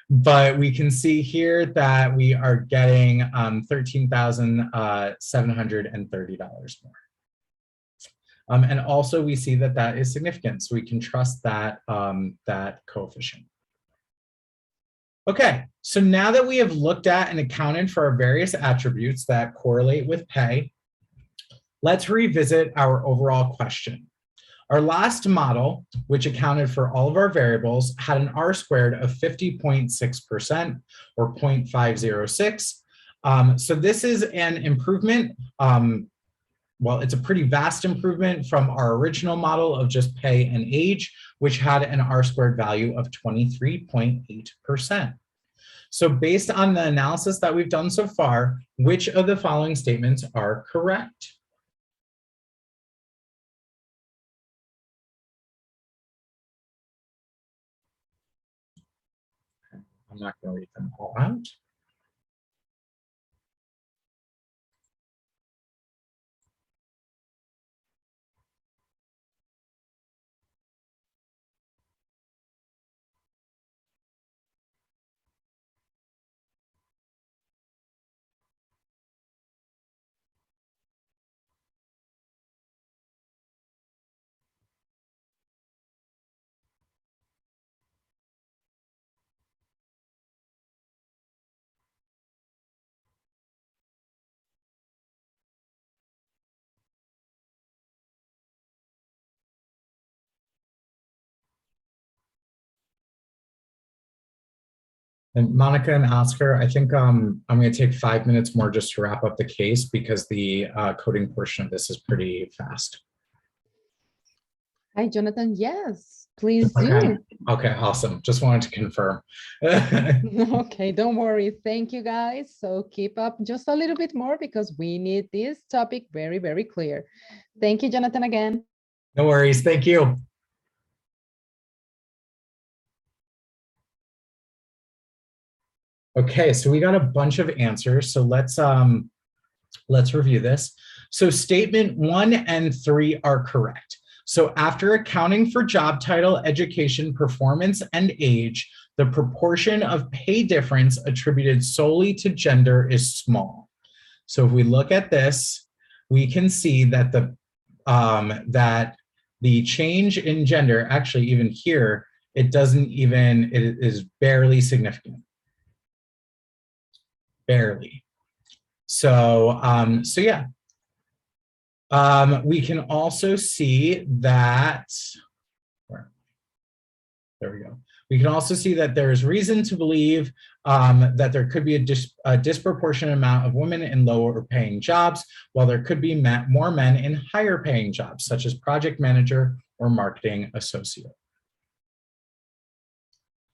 But we can see here that we are getting $13,730 more. And also we see that that is significant, so we can trust that, that coefficient. Okay, so now that we have looked at and accounted for our various attributes that correlate with pay, let's revisit our overall question. Our last model, which accounted for all of our variables, had an R squared of 50.6% or 0.506. So this is an improvement. Well, it's a pretty vast improvement from our original model of just pay and age, which had an R squared value of 23.8%. So based on the analysis that we've done so far, which of the following statements are correct? I'm not going to read them all out. And Monica and Oscar, I think I'm going to take 5 minutes more just to wrap up the case because the coding portion of this is pretty fast. Hi, Jonathan. Yes, please Okay. do. Okay, awesome. Just wanted to confirm. Okay, don't worry. Thank you, guys. So keep up just a little bit more because we need this topic very, very clear. Thank you, Jonathan, again. No worries. Thank you. Okay, so we got a bunch of answers. So let's review this. So statement 1 and 3 are correct. So after accounting for job title, education, performance, and age, the proportion of pay difference attributed solely to gender is small. So if we look at this, we can see that the change in gender, actually even here, it is barely significant. Barely. So, so yeah. We can also see that, there we go. We can also see that there is reason to believe that there could be a disproportionate amount of women in lower paying jobs, while there could be more men in higher paying jobs, such as project manager or marketing associate.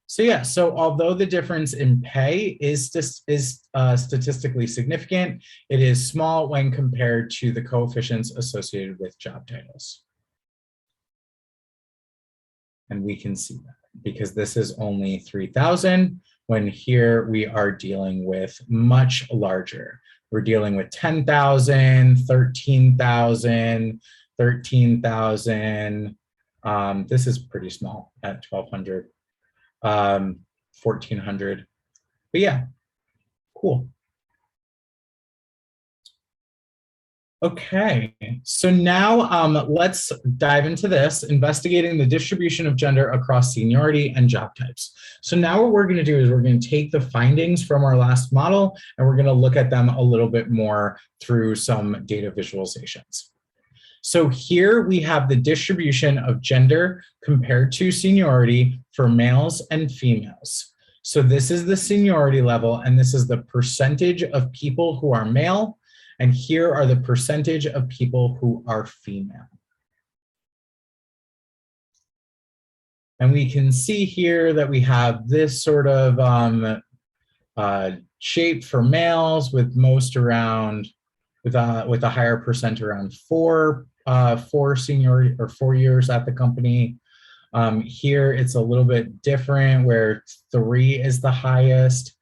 So yeah, so although the difference in pay is statistically significant, it is small when compared to the coefficients associated with job titles. And we can see that because this is only 3,000, when here we are dealing with much larger. We're dealing with 10,000, 13,000, 13,000. This is pretty small at 1,200. 1,400. But yeah, cool. Okay, so now let's dive into this, investigating the distribution of gender across seniority and job types. So now what we're going to do is we're going to take the findings from our last model and we're going to look at them a little bit more through some data visualizations. So here we have the distribution of gender compared to seniority for males and females. So this is the seniority level, and this is the percentage of people who are male, and here are the percentage of people who are female. And we can see here that we have this sort of shape for males with most around, with a higher percent around four seniority or 4 years at the company. Here it's a little bit different where 3 is the highest.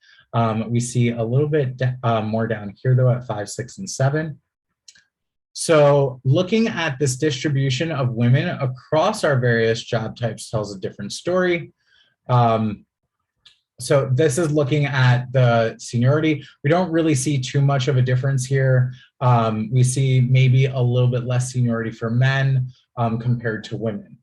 We see a little bit more down here though at 5, 6, and 7. So looking at this distribution of women across our various job types tells a different story. So this is looking at the seniority. We don't really see too much of a difference here. We see maybe a little bit less seniority for men compared to women.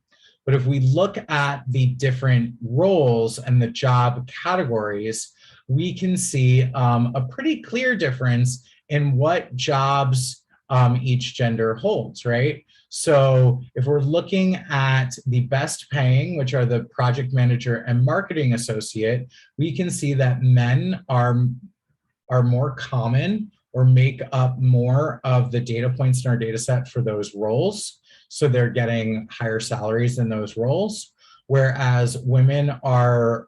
But if we look at the different roles and the job categories, we can see a pretty clear difference in what jobs each gender holds, right? So if we're looking at the best paying, which are the project manager and marketing associate, we can see that men are more common or make up more of the data points in our data set for those roles. So they're getting higher salaries in those roles, whereas women are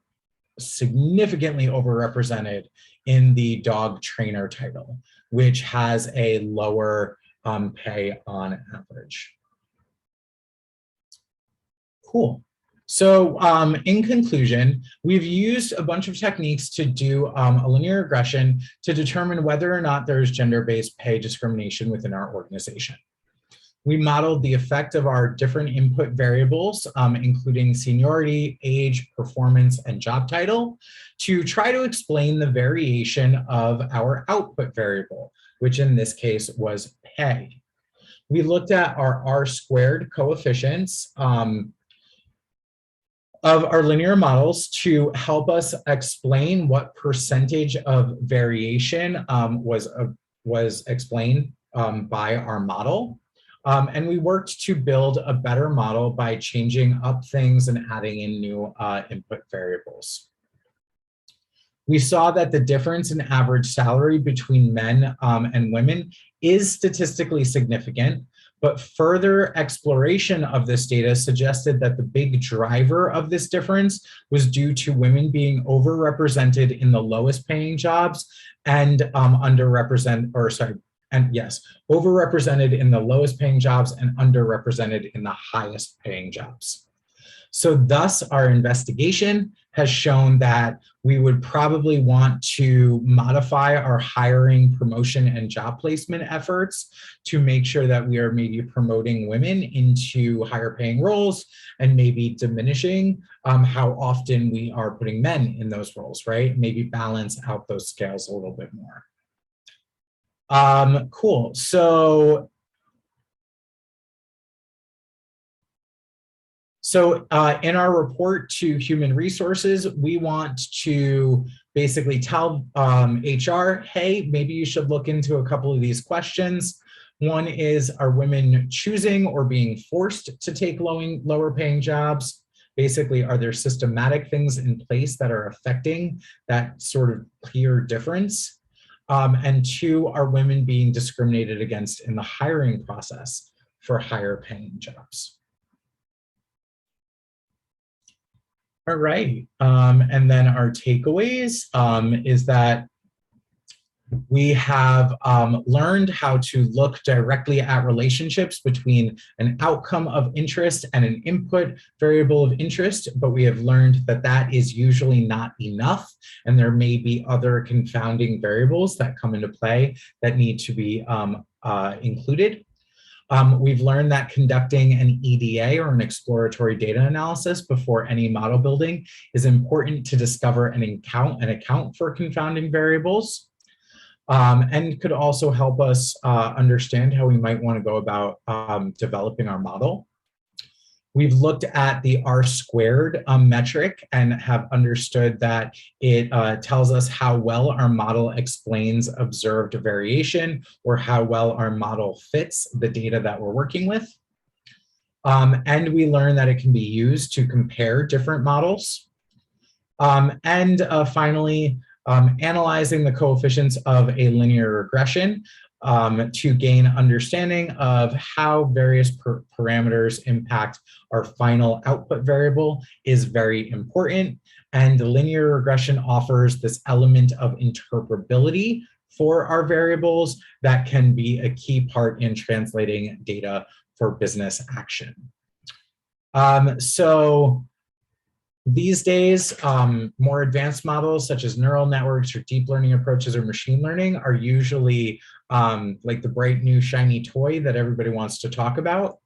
significantly overrepresented in the dog trainer title, which has a lower pay on average. Cool. So in conclusion, we've used a bunch of techniques to do a linear regression to determine whether or not there is gender-based pay discrimination within our organization. We modeled the effect of our different input variables, including seniority, age, performance, and job title, to try to explain the variation of our output variable, which in this case was pay. We looked at our R-squared coefficients of our linear models to help us explain what percentage of variation was explained by our model. And we worked to build a better model by changing up things and adding in new input variables. We saw that the difference in average salary between men and women is statistically significant, but further exploration of this data suggested that the big driver of this difference was due to women being overrepresented in the lowest paying jobs and overrepresented in the lowest paying jobs and underrepresented in the highest paying jobs. So thus our investigation has shown that we would probably want to modify our hiring, promotion, and job placement efforts to make sure that we are maybe promoting women into higher paying roles and maybe diminishing how often we are putting men in those roles, right? Maybe balance out those scales a little bit more. Cool. So in our report to human resources, we want to basically tell HR, hey, maybe you should look into a couple of these questions. One is, are women choosing or being forced to take lower paying jobs? Basically, are there systematic things in place that are affecting that sort of clear difference? And 2, are women being discriminated against in the hiring process for higher paying jobs? All right, and then our takeaways is that we have learned how to look directly at relationships between an outcome of interest and an input variable of interest, but we have learned that that is usually not enough, and there may be other confounding variables that come into play that need to be included. We've learned that conducting an EDA or an exploratory data analysis before any model building is important to discover and account for confounding variables, and could also help us understand how we might want to go about developing our model. We've looked at the R-squared metric and have understood that it tells us how well our model explains observed variation or how well our model fits the data that we're working with. And we learned that it can be used to compare different models. Finally, analyzing the coefficients of a linear regression to gain understanding of how various parameters impact our final output variable is very important. And the linear regression offers this element of interpretability for our variables that can be a key part in translating data for business action. These days, more advanced models such as neural networks or deep learning approaches or machine learning are usually like the bright new shiny toy that everybody wants to talk about.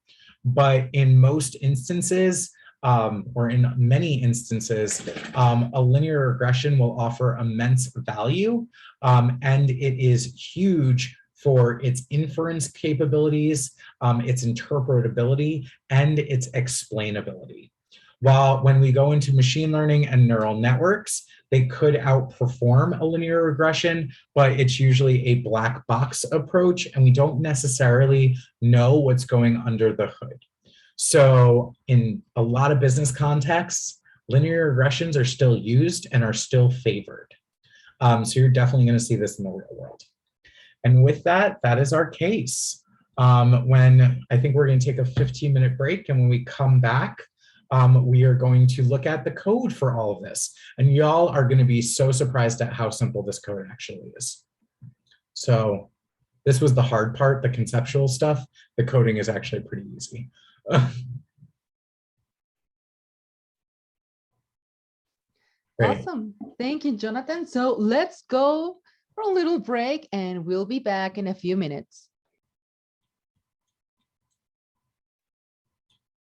But in most instances, or in many instances, a linear regression will offer immense value, and it is huge for its inference capabilities, its interpretability, and its explainability. While when we go into machine learning and neural networks, they could outperform a linear regression, but it's usually a black box approach, and we don't necessarily know what's going under the hood. So in a lot of business contexts, linear regressions are still used and are still favored. So you're definitely going to see this in the real world. And with that, that is our case. When I think we're going to take a 15-minute break, and when we come back, we are going to look at the code for all of this. And y'all are going to be so surprised at how simple this code actually is. So this was the hard part, the conceptual stuff. The coding is actually pretty easy. Great. Awesome. Thank you, Jonathan. So let's go for a little break and we'll be back in a few minutes.